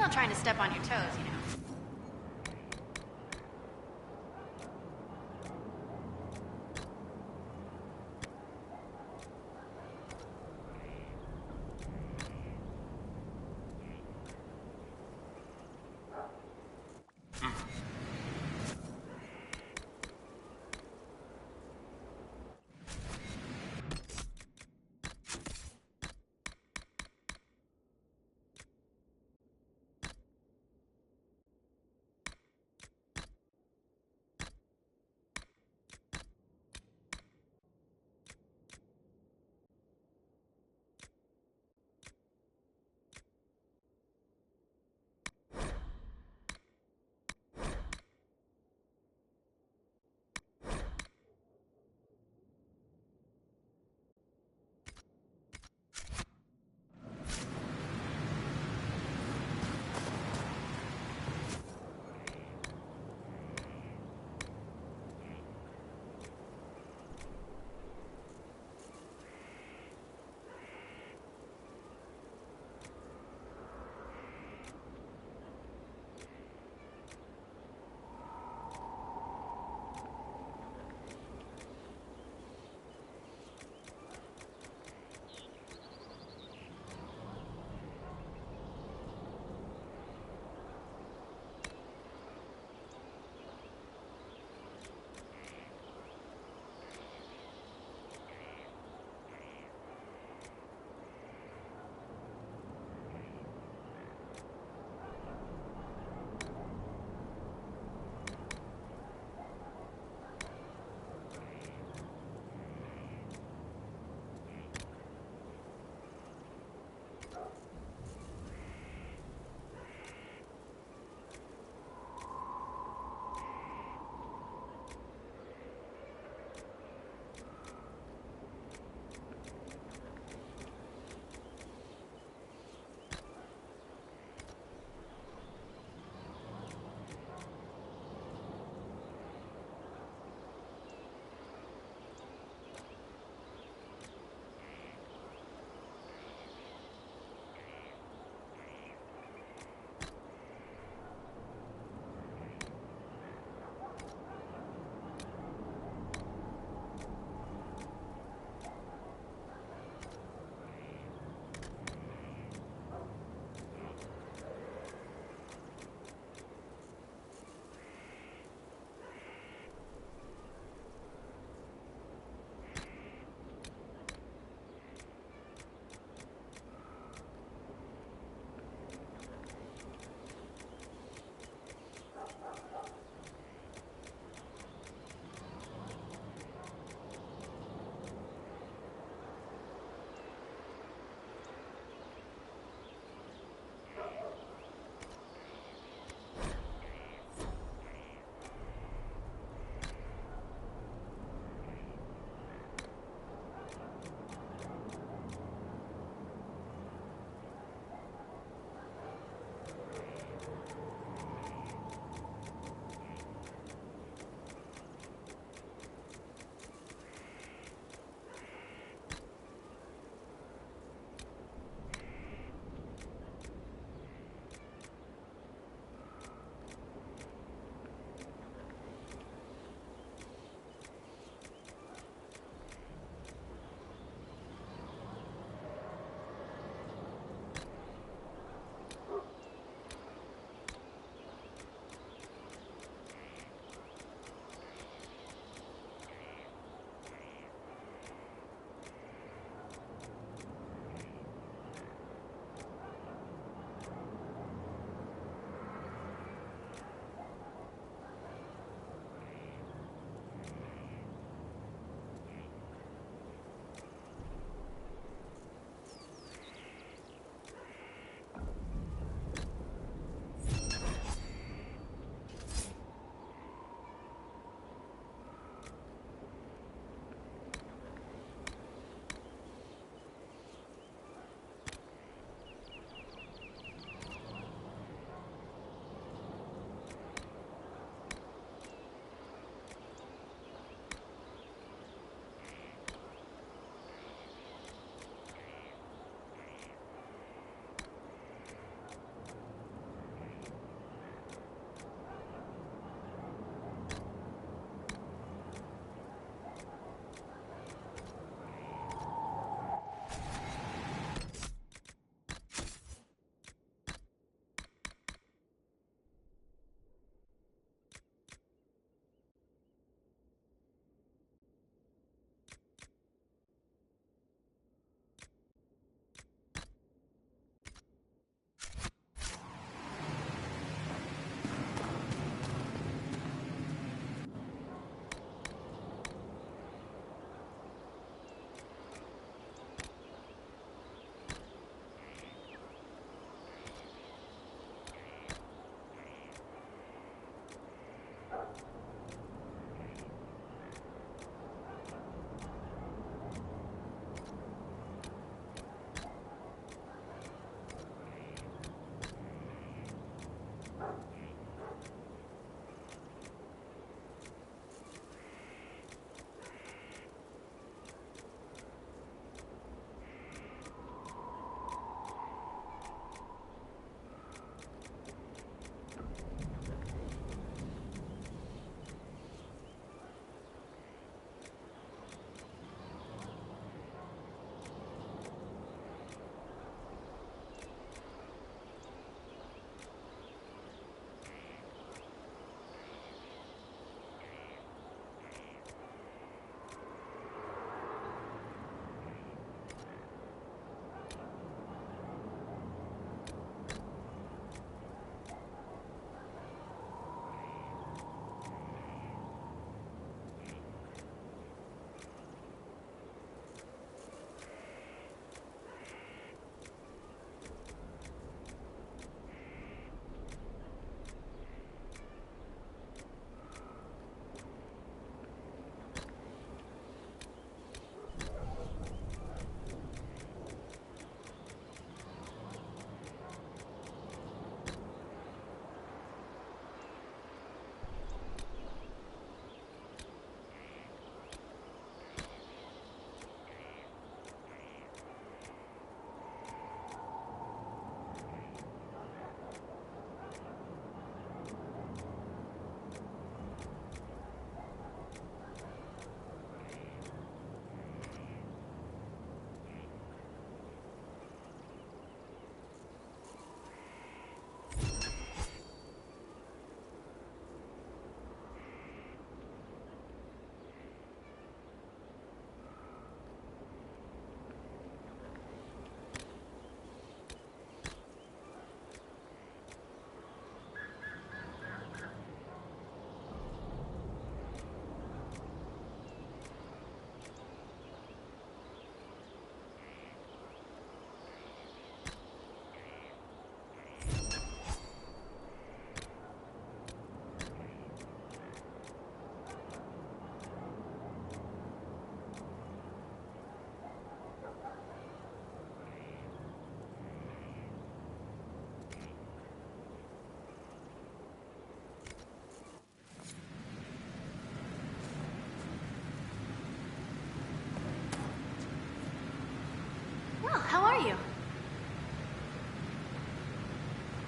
not trying to step on your toes, you know.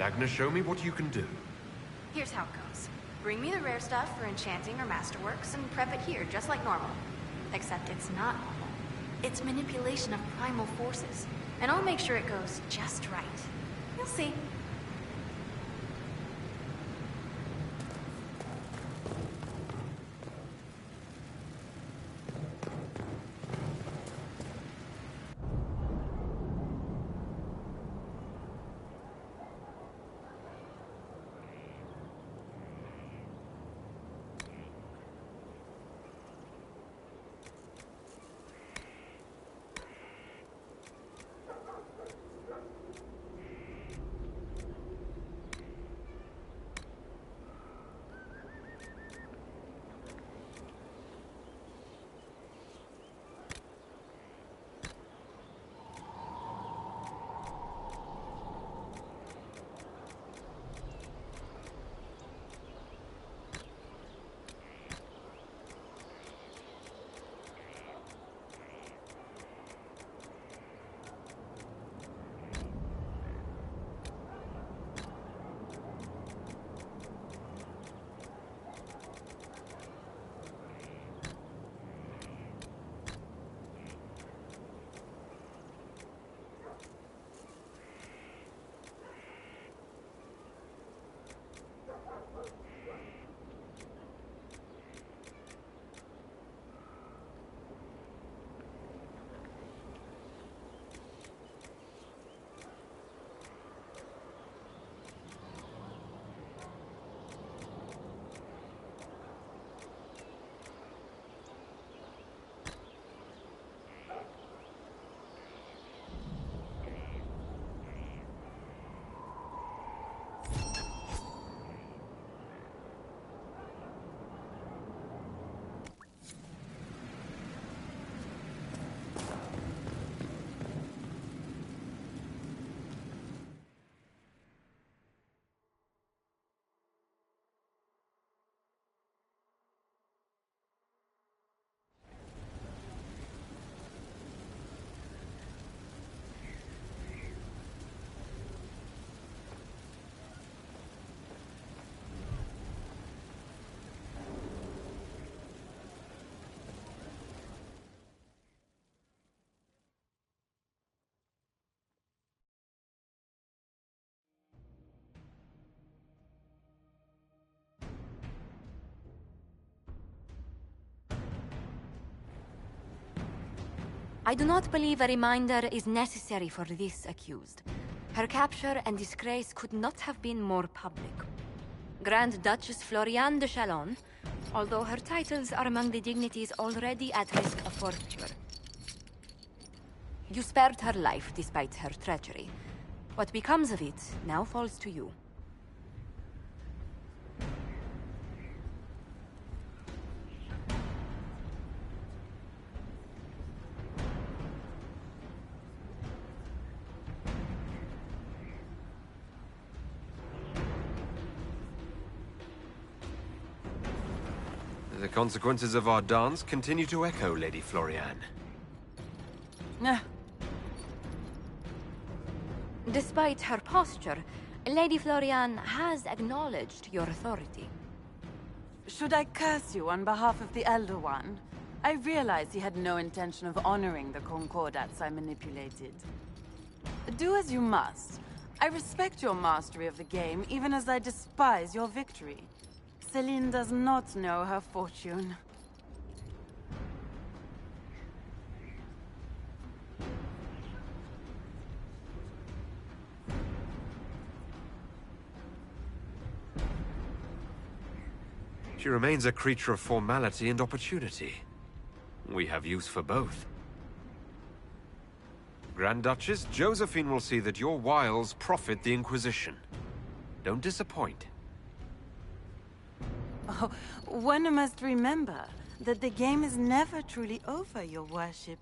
Agnes, show me what you can do. Here's how it goes. Bring me the rare stuff for enchanting or masterworks and prep it here, just like normal. Except it's not normal. It's manipulation of primal forces. And I'll make sure it goes just right. You'll see. I do not believe a reminder is necessary for this accused. Her capture and disgrace could not have been more public. Grand Duchess Floriane de Chalon, although her titles are among the dignities already at risk of forfeiture. You spared her life despite her treachery. What becomes of it now falls to you. The consequences of our dance continue to echo, Lady Floriane. Despite her posture, Lady Floriane has acknowledged your authority. Should I curse you on behalf of the Elder One? I realized he had no intention of honoring the concordats I manipulated. Do as you must. I respect your mastery of the game, even as I despise your victory. Celine does not know her fortune. She remains a creature of formality and opportunity. We have use for both. Grand Duchess, Josephine will see that your wiles profit the Inquisition. Don't disappoint. Oh, one must remember that the game is never truly over, your worship.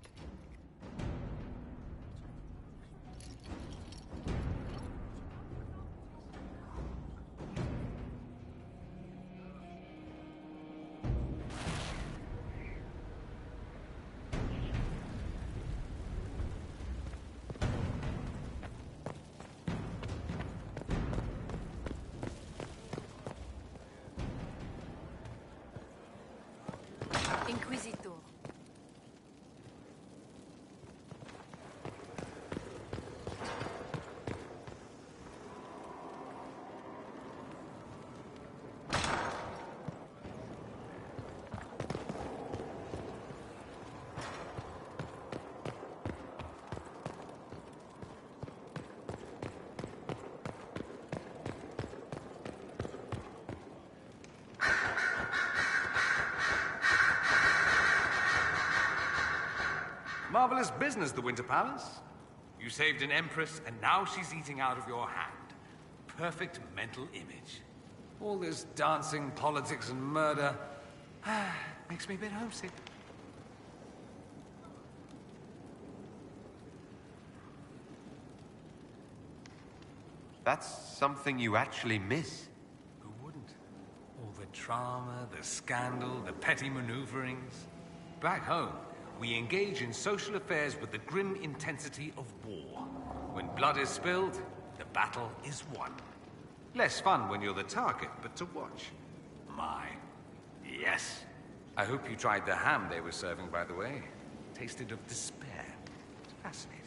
Marvelous business, the Winter Palace. You saved an empress, and now she's eating out of your hand. Perfect mental image. All this dancing, politics, and murder makes me a bit homesick. That's something you actually miss. Who wouldn't? All the drama, the scandal, the petty maneuverings. Back home, we engage in social affairs with the grim intensity of war. When blood is spilled, the battle is won. Less fun when you're the target, but to watch. My. Yes. I hope you tried the ham they were serving, by the way. Tasted of despair. It's fascinating.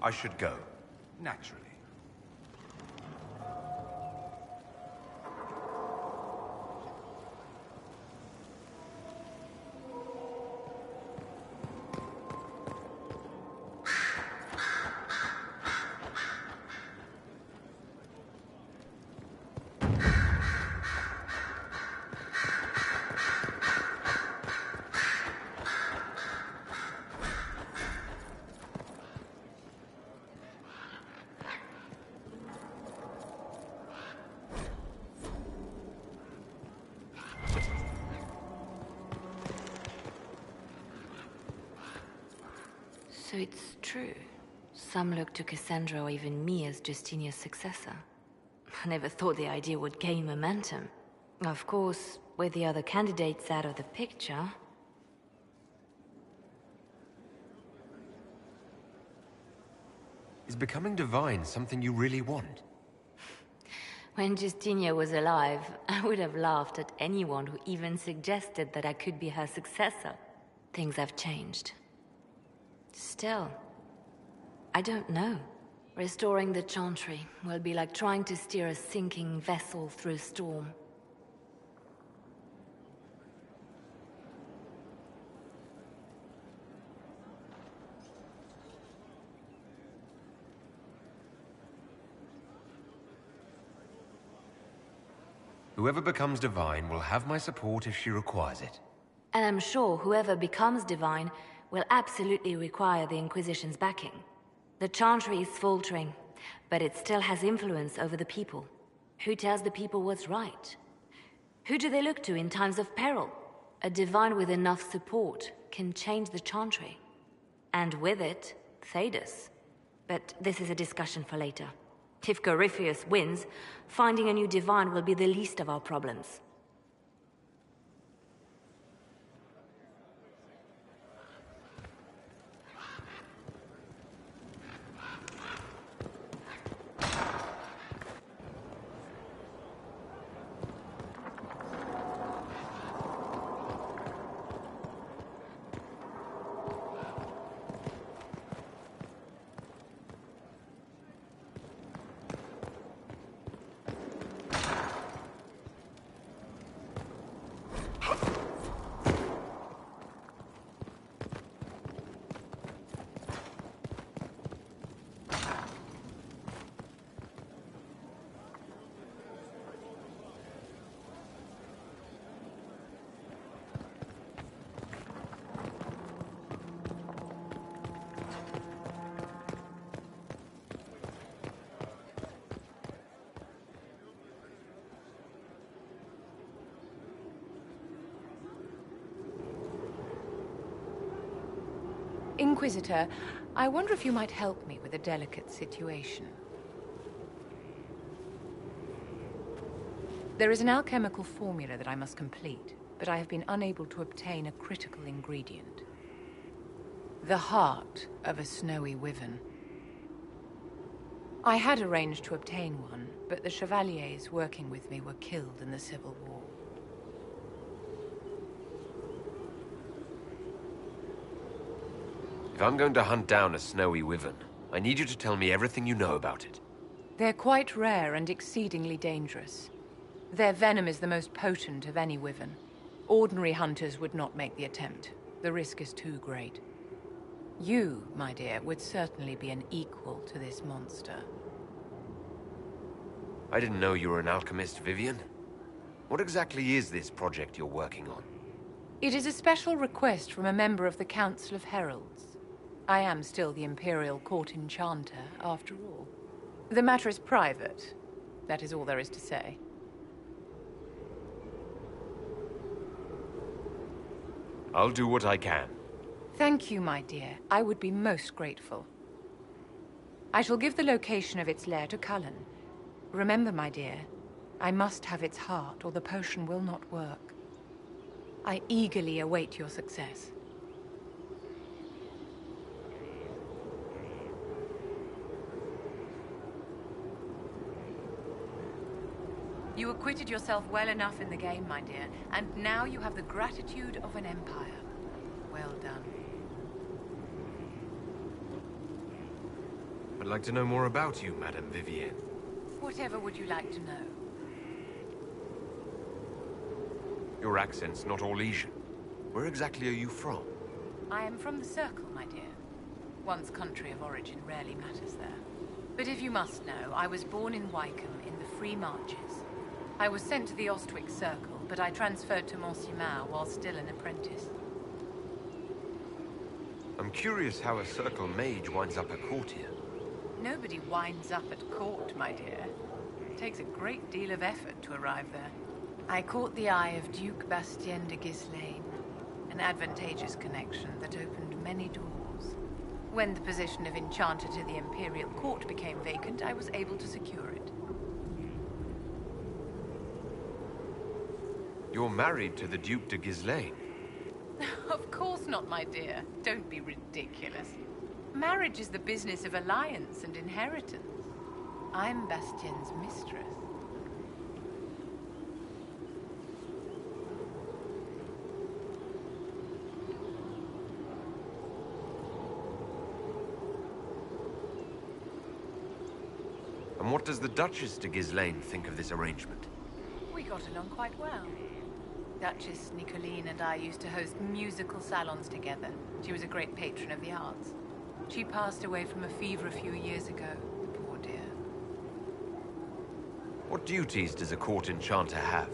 I should go. Naturally. So it's true. Some look to Cassandra or even me as Justinia's successor. I never thought the idea would gain momentum. Of course, with the other candidates out of the picture... Is becoming divine something you really want? When Justinia was alive, I would have laughed at anyone who even suggested that I could be her successor. Things have changed. Still, I don't know. Restoring the Chantry will be like trying to steer a sinking vessel through a storm. Whoever becomes divine will have my support if she requires it. And I'm sure whoever becomes divine will absolutely require the Inquisition's backing. The Chantry is faltering, but it still has influence over the people. Who tells the people what's right? Who do they look to in times of peril? A divine with enough support can change the Chantry. And with it, Thedas. But this is a discussion for later. If Corypheus wins, finding a new divine will be the least of our problems. Inquisitor, I wonder if you might help me with a delicate situation. There is an alchemical formula that I must complete, but I have been unable to obtain a critical ingredient. The heart of a snowy wyvern. I had arranged to obtain one, but the chevaliers working with me were killed in the Civil War. If I'm going to hunt down a snowy wyvern, I need you to tell me everything you know about it. They're quite rare and exceedingly dangerous. Their venom is the most potent of any wyvern. Ordinary hunters would not make the attempt. The risk is too great. You, my dear, would certainly be an equal to this monster. I didn't know you were an alchemist, Vivian. What exactly is this project you're working on? It is a special request from a member of the Council of Heralds. I am still the Imperial Court Enchanter, after all. The matter is private. That is all there is to say. I'll do what I can. Thank you, my dear. I would be most grateful. I shall give the location of its lair to Cullen. Remember, my dear, I must have its heart, or the potion will not work. I eagerly await your success. You acquitted yourself well enough in the game, my dear, and now you have the gratitude of an empire. Well done. I'd like to know more about you, Madame Vivienne. Whatever would you like to know? Your accent's not Orlesian. Where exactly are you from? I am from the Circle, my dear. One's country of origin rarely matters there. But if you must know, I was born in Wycombe in the Free Marches. I was sent to the Ostwick Circle, but I transferred to Monsignor while still an apprentice. I'm curious how a Circle mage winds up a courtier. Nobody winds up at court, my dear. It takes a great deal of effort to arrive there. I caught the eye of Duke Bastien de Ghislaine, an advantageous connection that opened many doors. When the position of Enchanter to the Imperial Court became vacant, I was able to secure it. You're married to the Duke de Ghislaine. Of course not, my dear. Don't be ridiculous. Marriage is the business of alliance and inheritance. I'm Bastien's mistress. And what does the Duchess de Ghislaine think of this arrangement? We got along quite well. Duchess Nicoline and I used to host musical salons together. She was a great patron of the arts. She passed away from a fever a few years ago, poor dear. What duties does a court enchanter have?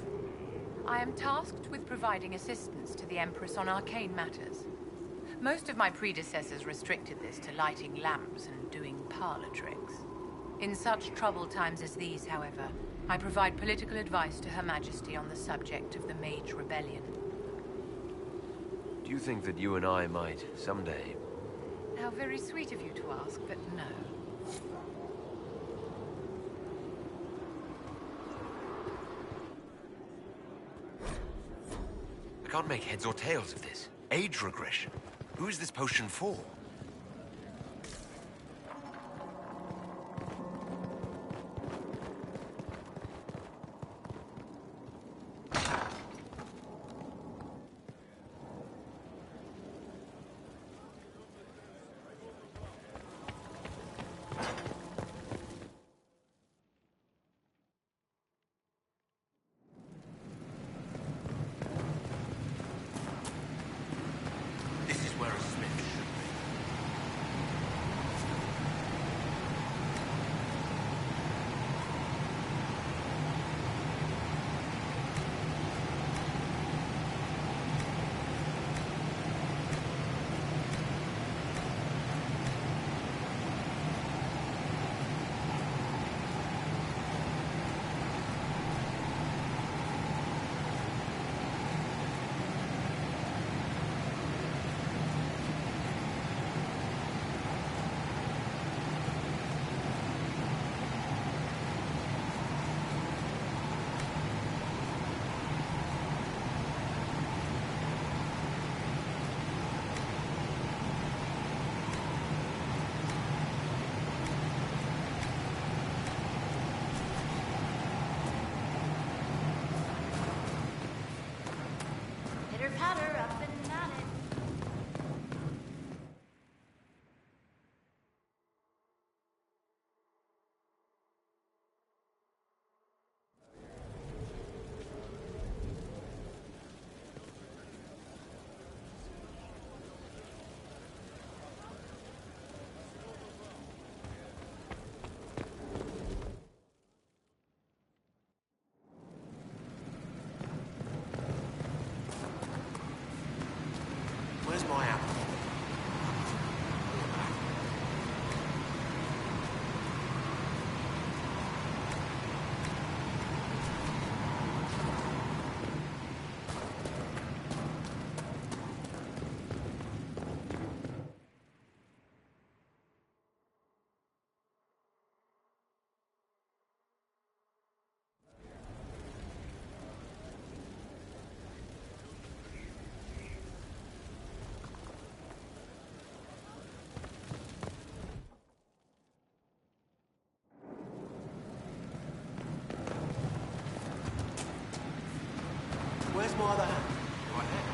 I am tasked with providing assistance to the Empress on arcane matters. Most of my predecessors restricted this to lighting lamps and doing parlor tricks. In such troubled times as these, however, I provide political advice to Her Majesty on the subject of the Mage Rebellion. Do you think that you and I might, someday... How very sweet of you to ask, but no. I can't make heads or tails of this. Age regression. Who is this potion for? This is where a smith should be. no other hand. Go ahead.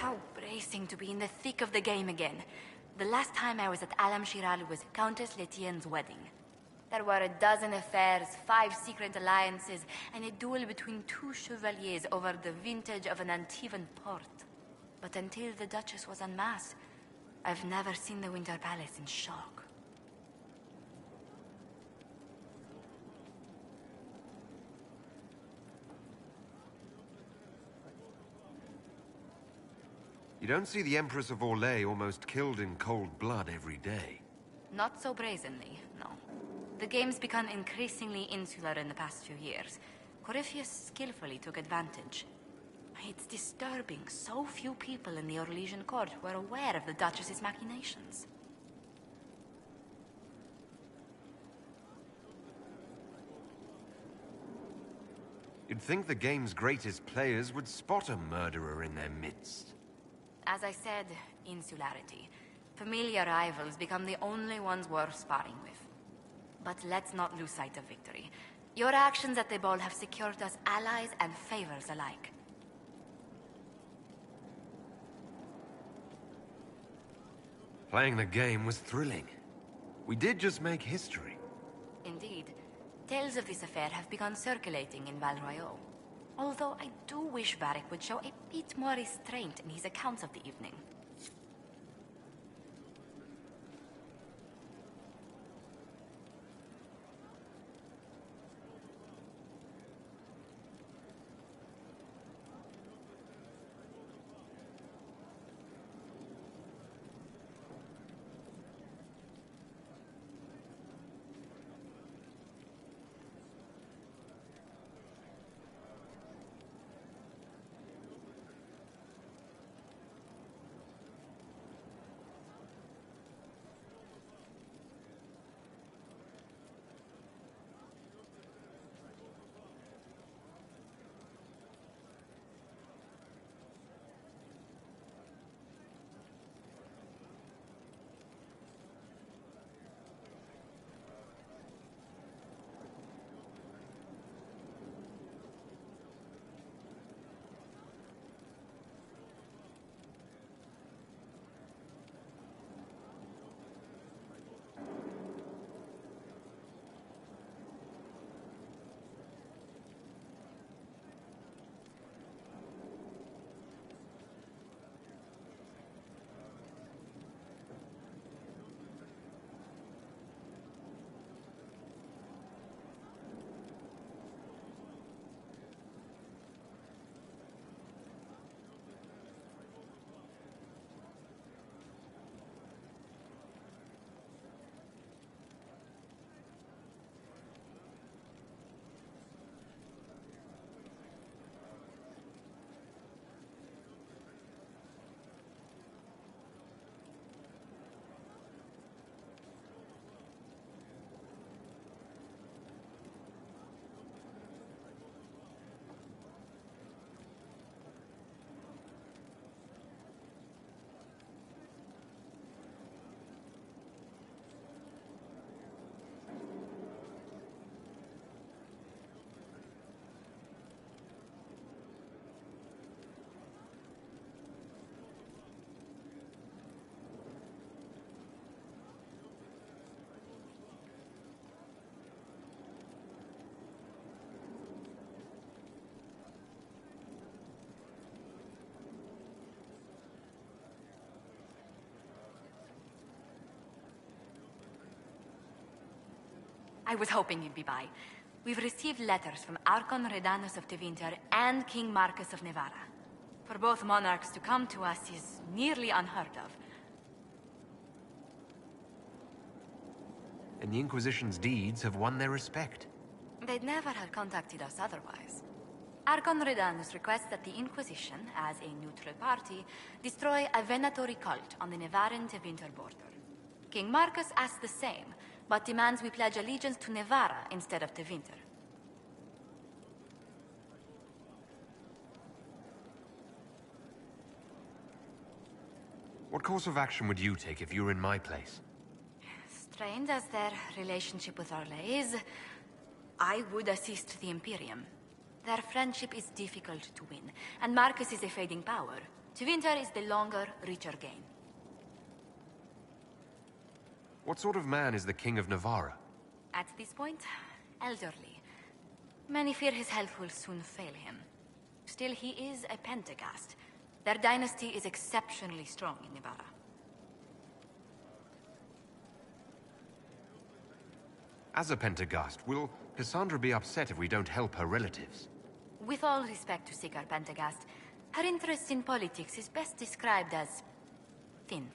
How bracing to be in the thick of the game again. The last time I was at Alam Shiral was Countess Letienne's wedding. There were a dozen affairs, 5 secret alliances, and a duel between 2 chevaliers over the vintage of an Antivan port. But until the Duchess was en masse, I've never seen the Winter Palace in shock. You don't see the Empress of Orlais almost killed in cold blood every day. Not so brazenly, no. The game's become increasingly insular in the past few years. Corypheus skillfully took advantage. It's disturbing so few people in the Orlesian court were aware of the Duchess's machinations. You'd think the game's greatest players would spot a murderer in their midst. As I said, insularity. Familiar rivals become the only ones worth sparring with. But let's not lose sight of victory. Your actions at the ball have secured us allies and favors alike. Playing the game was thrilling. We did just make history. Indeed. Tales of this affair have begun circulating in Val Royeaux. Although I do wish Varric would show a bit more restraint in his accounts of the evening. I was hoping you'd be by. We've received letters from Archon Redanus of Tevinter and King Marcus of Nevada. For both monarchs to come to us is nearly unheard of. And the Inquisition's deeds have won their respect. They'd never have contacted us otherwise. Archon Redanus requests that the Inquisition, as a neutral party, destroy a Venatori cult on the Nevaran-Tevinter border. King Marcus asks the same, but demands we pledge allegiance to Nevara instead of Tevinter. What course of action would you take if you were in my place? Strained as their relationship with Orlais is, I would assist the Imperium. Their friendship is difficult to win, and Marcus is a fading power. Tevinter is the longer, richer gain. What sort of man is the King of Navarra? At this point, elderly. Many fear his health will soon fail him. Still, he is a Pentagast. Their dynasty is exceptionally strong in Navarra. As a Pentagast, will Cassandra be upset if we don't help her relatives? With all respect to Sigar Pentagast, her interest in politics is best described as thin.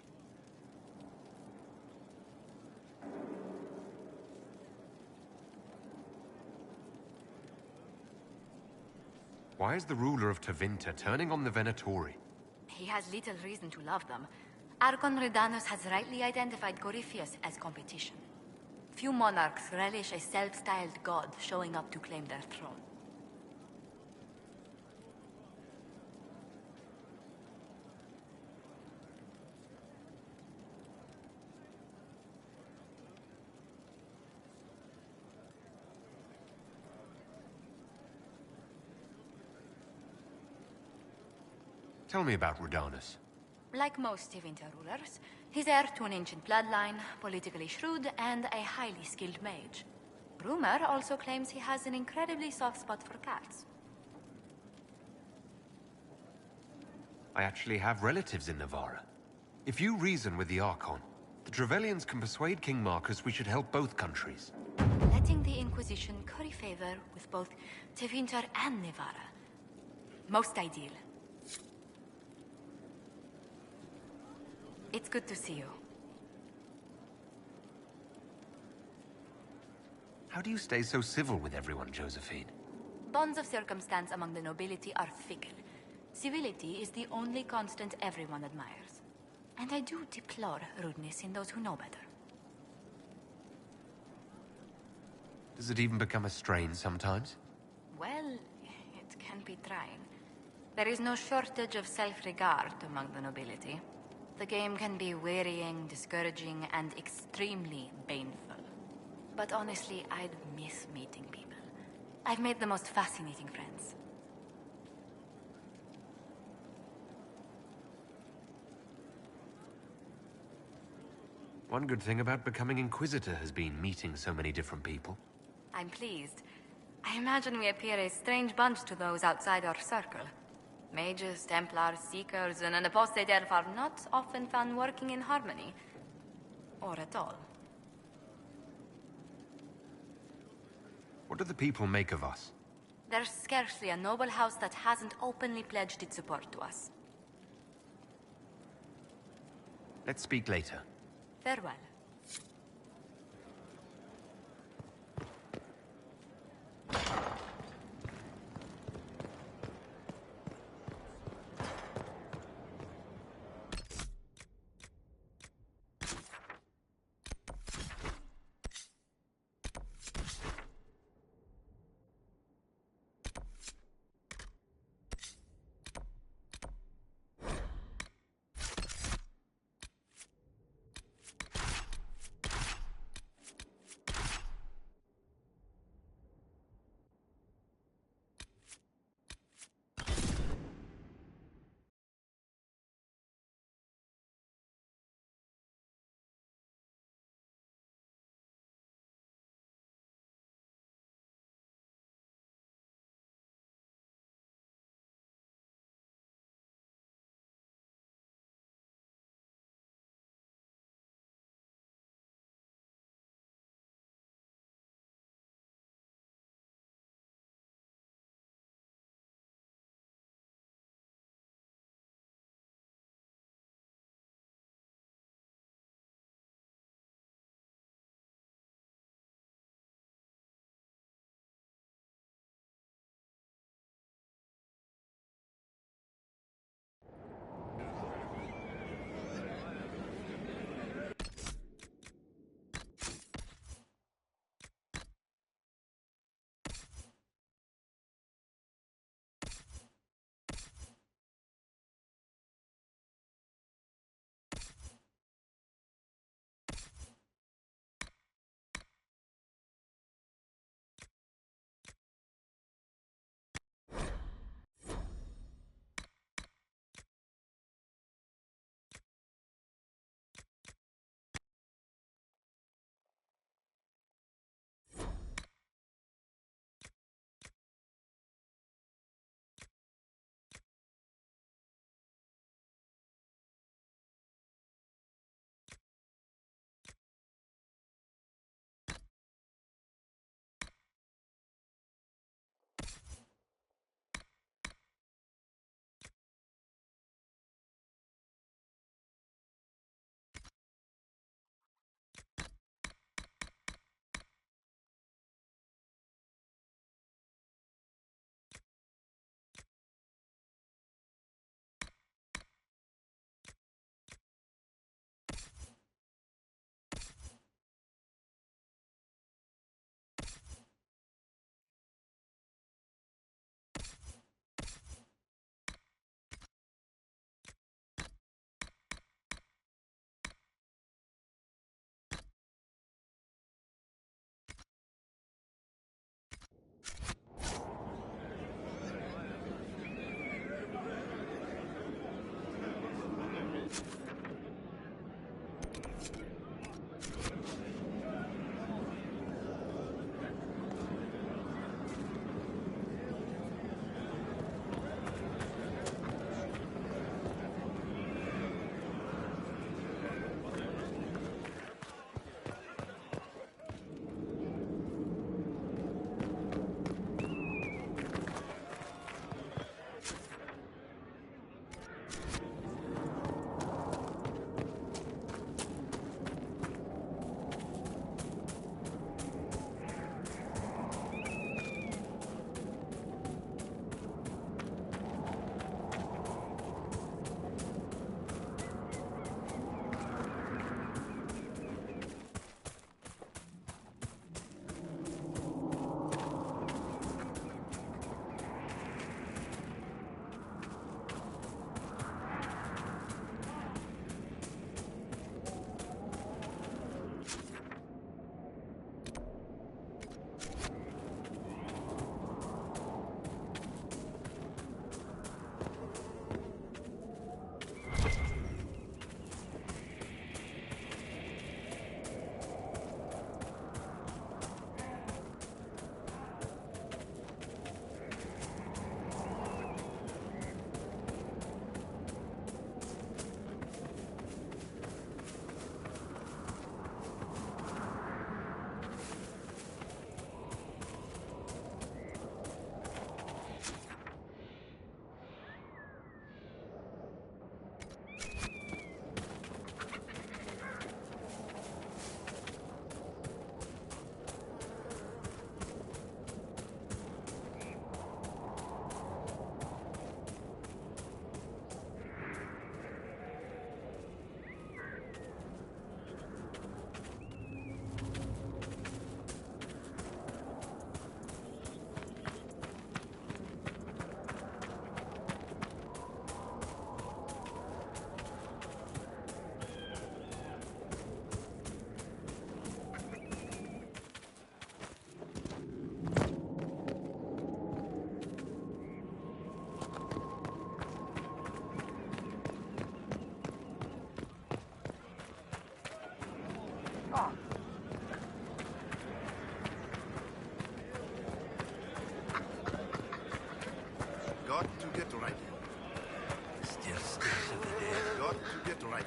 Why is the ruler of Tevinter turning on the Venatori? He has little reason to love them. Archon Redanus has rightly identified Corypheus as competition. Few monarchs relish a self-styled god showing up to claim their throne. Tell me about Redanus. Like most Tevinter rulers, he's heir to an ancient bloodline, politically shrewd, and a highly skilled mage. Rumor also claims he has an incredibly soft spot for cats. I actually have relatives in Navarra. If you reason with the Archon, the Trevellians can persuade King Marcus we should help both countries. Letting the Inquisition curry favor with both Tevinter and Navarra. Most ideal. It's good to see you. How do you stay so civil with everyone, Josephine? Bonds of circumstance among the nobility are fickle. Civility is the only constant everyone admires. And I do deplore rudeness in those who know better. Does it even become a strain sometimes? Well, it can be trying. There is no shortage of self-regard among the nobility. The game can be wearying, discouraging, and extremely baneful. But honestly, I'd miss meeting people. I've made the most fascinating friends. One good thing about becoming Inquisitor has been meeting so many different people. I'm pleased. I imagine we appear a strange bunch to those outside our circle. Mages, Templars, Seekers, and an apostate elf are not often found working in harmony. Or at all. What do the people make of us? There's scarcely a noble house that hasn't openly pledged its support to us. Let's speak later. Farewell. Got to get ready. Still stinks of the dead. Got to get ready.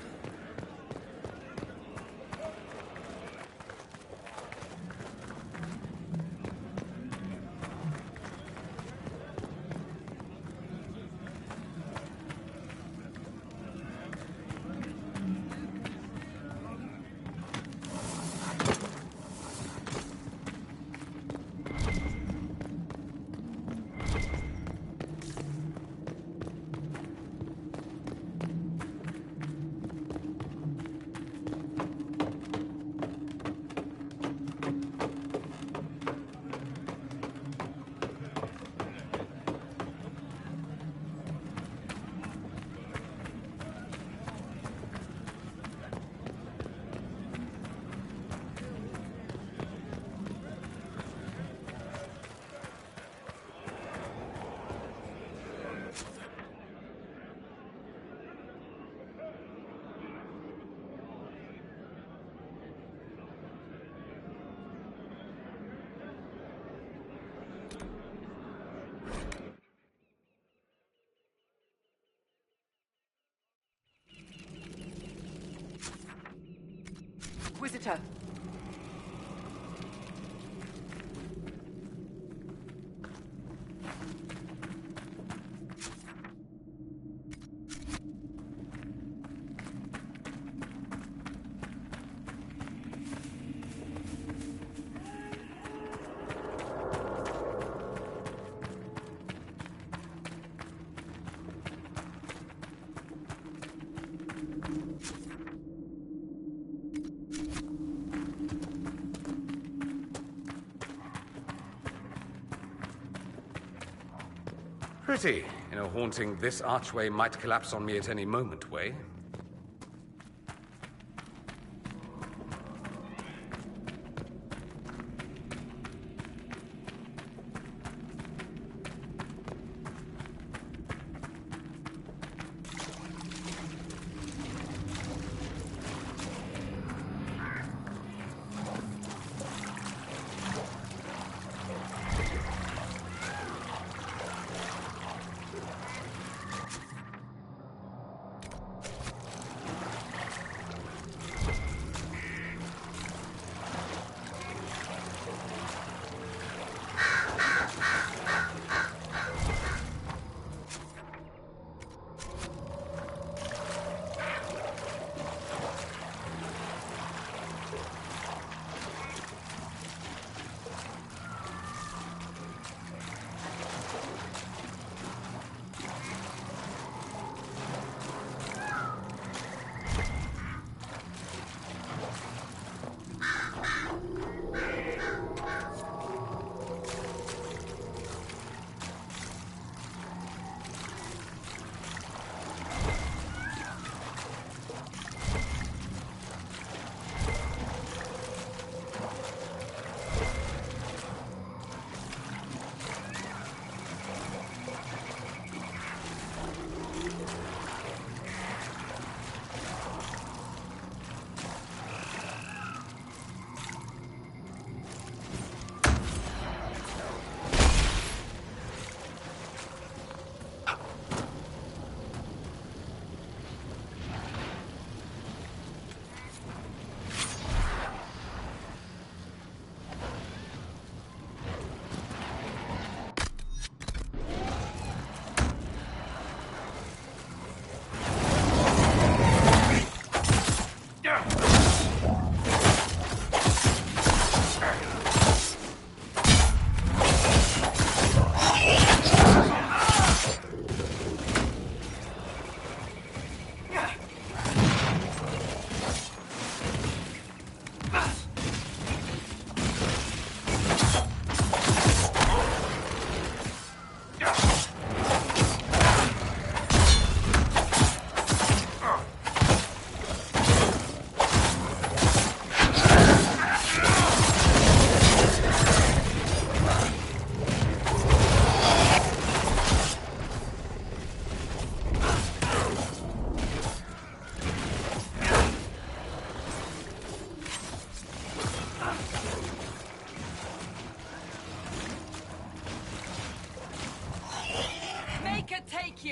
Inquisitor. Pretty, in a haunting this archway might collapse on me at any moment way.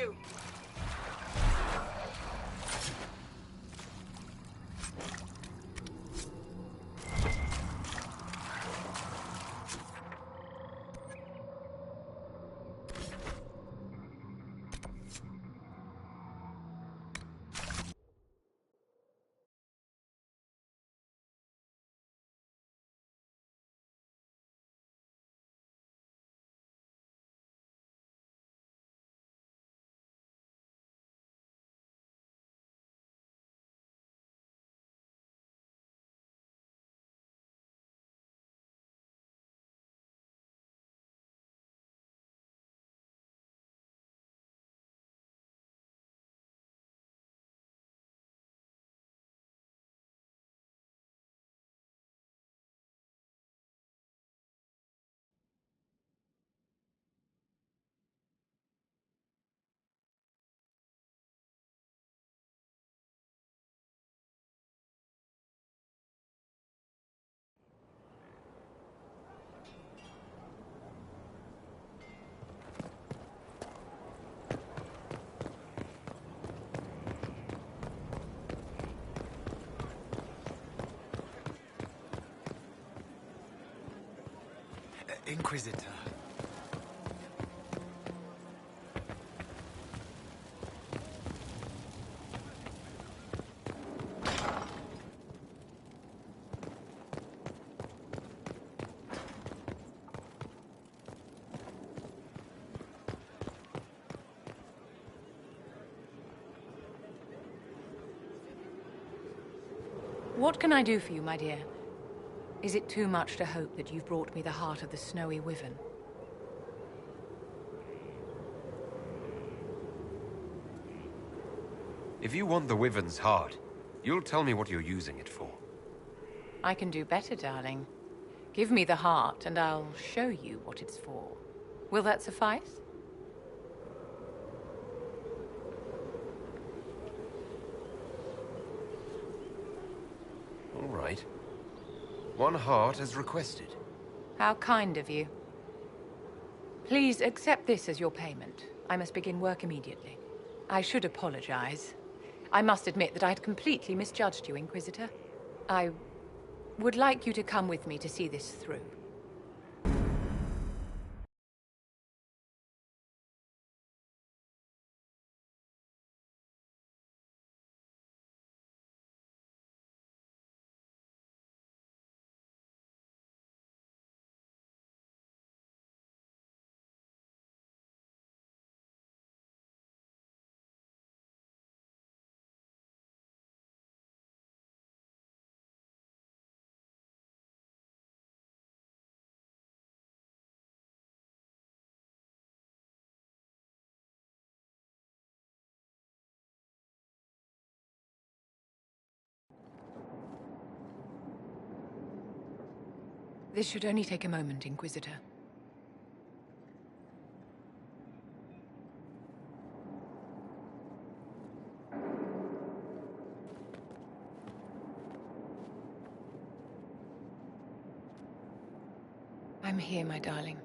you! Inquisitor. What can I do for you, my dear? Is it too much to hope that you've brought me the heart of the snowy wyvern? If you want the wyvern's heart, you'll tell me what you're using it for. I can do better, darling. Give me the heart, and I'll show you what it's for. Will that suffice? All right. One heart as requested. How kind of you. Please accept this as your payment. I must begin work immediately. I should apologize. I must admit that I had completely misjudged you, Inquisitor. I would like you to come with me to see this through. This should only take a moment, Inquisitor. I'm here, my darling.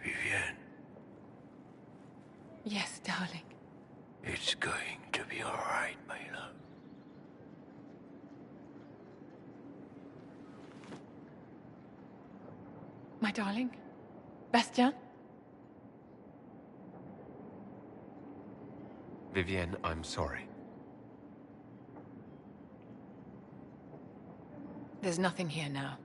Vivienne, Yes, darling. it's going to be all right, my love. My darling? Bastien? Vivienne, I'm sorry. There's nothing here now.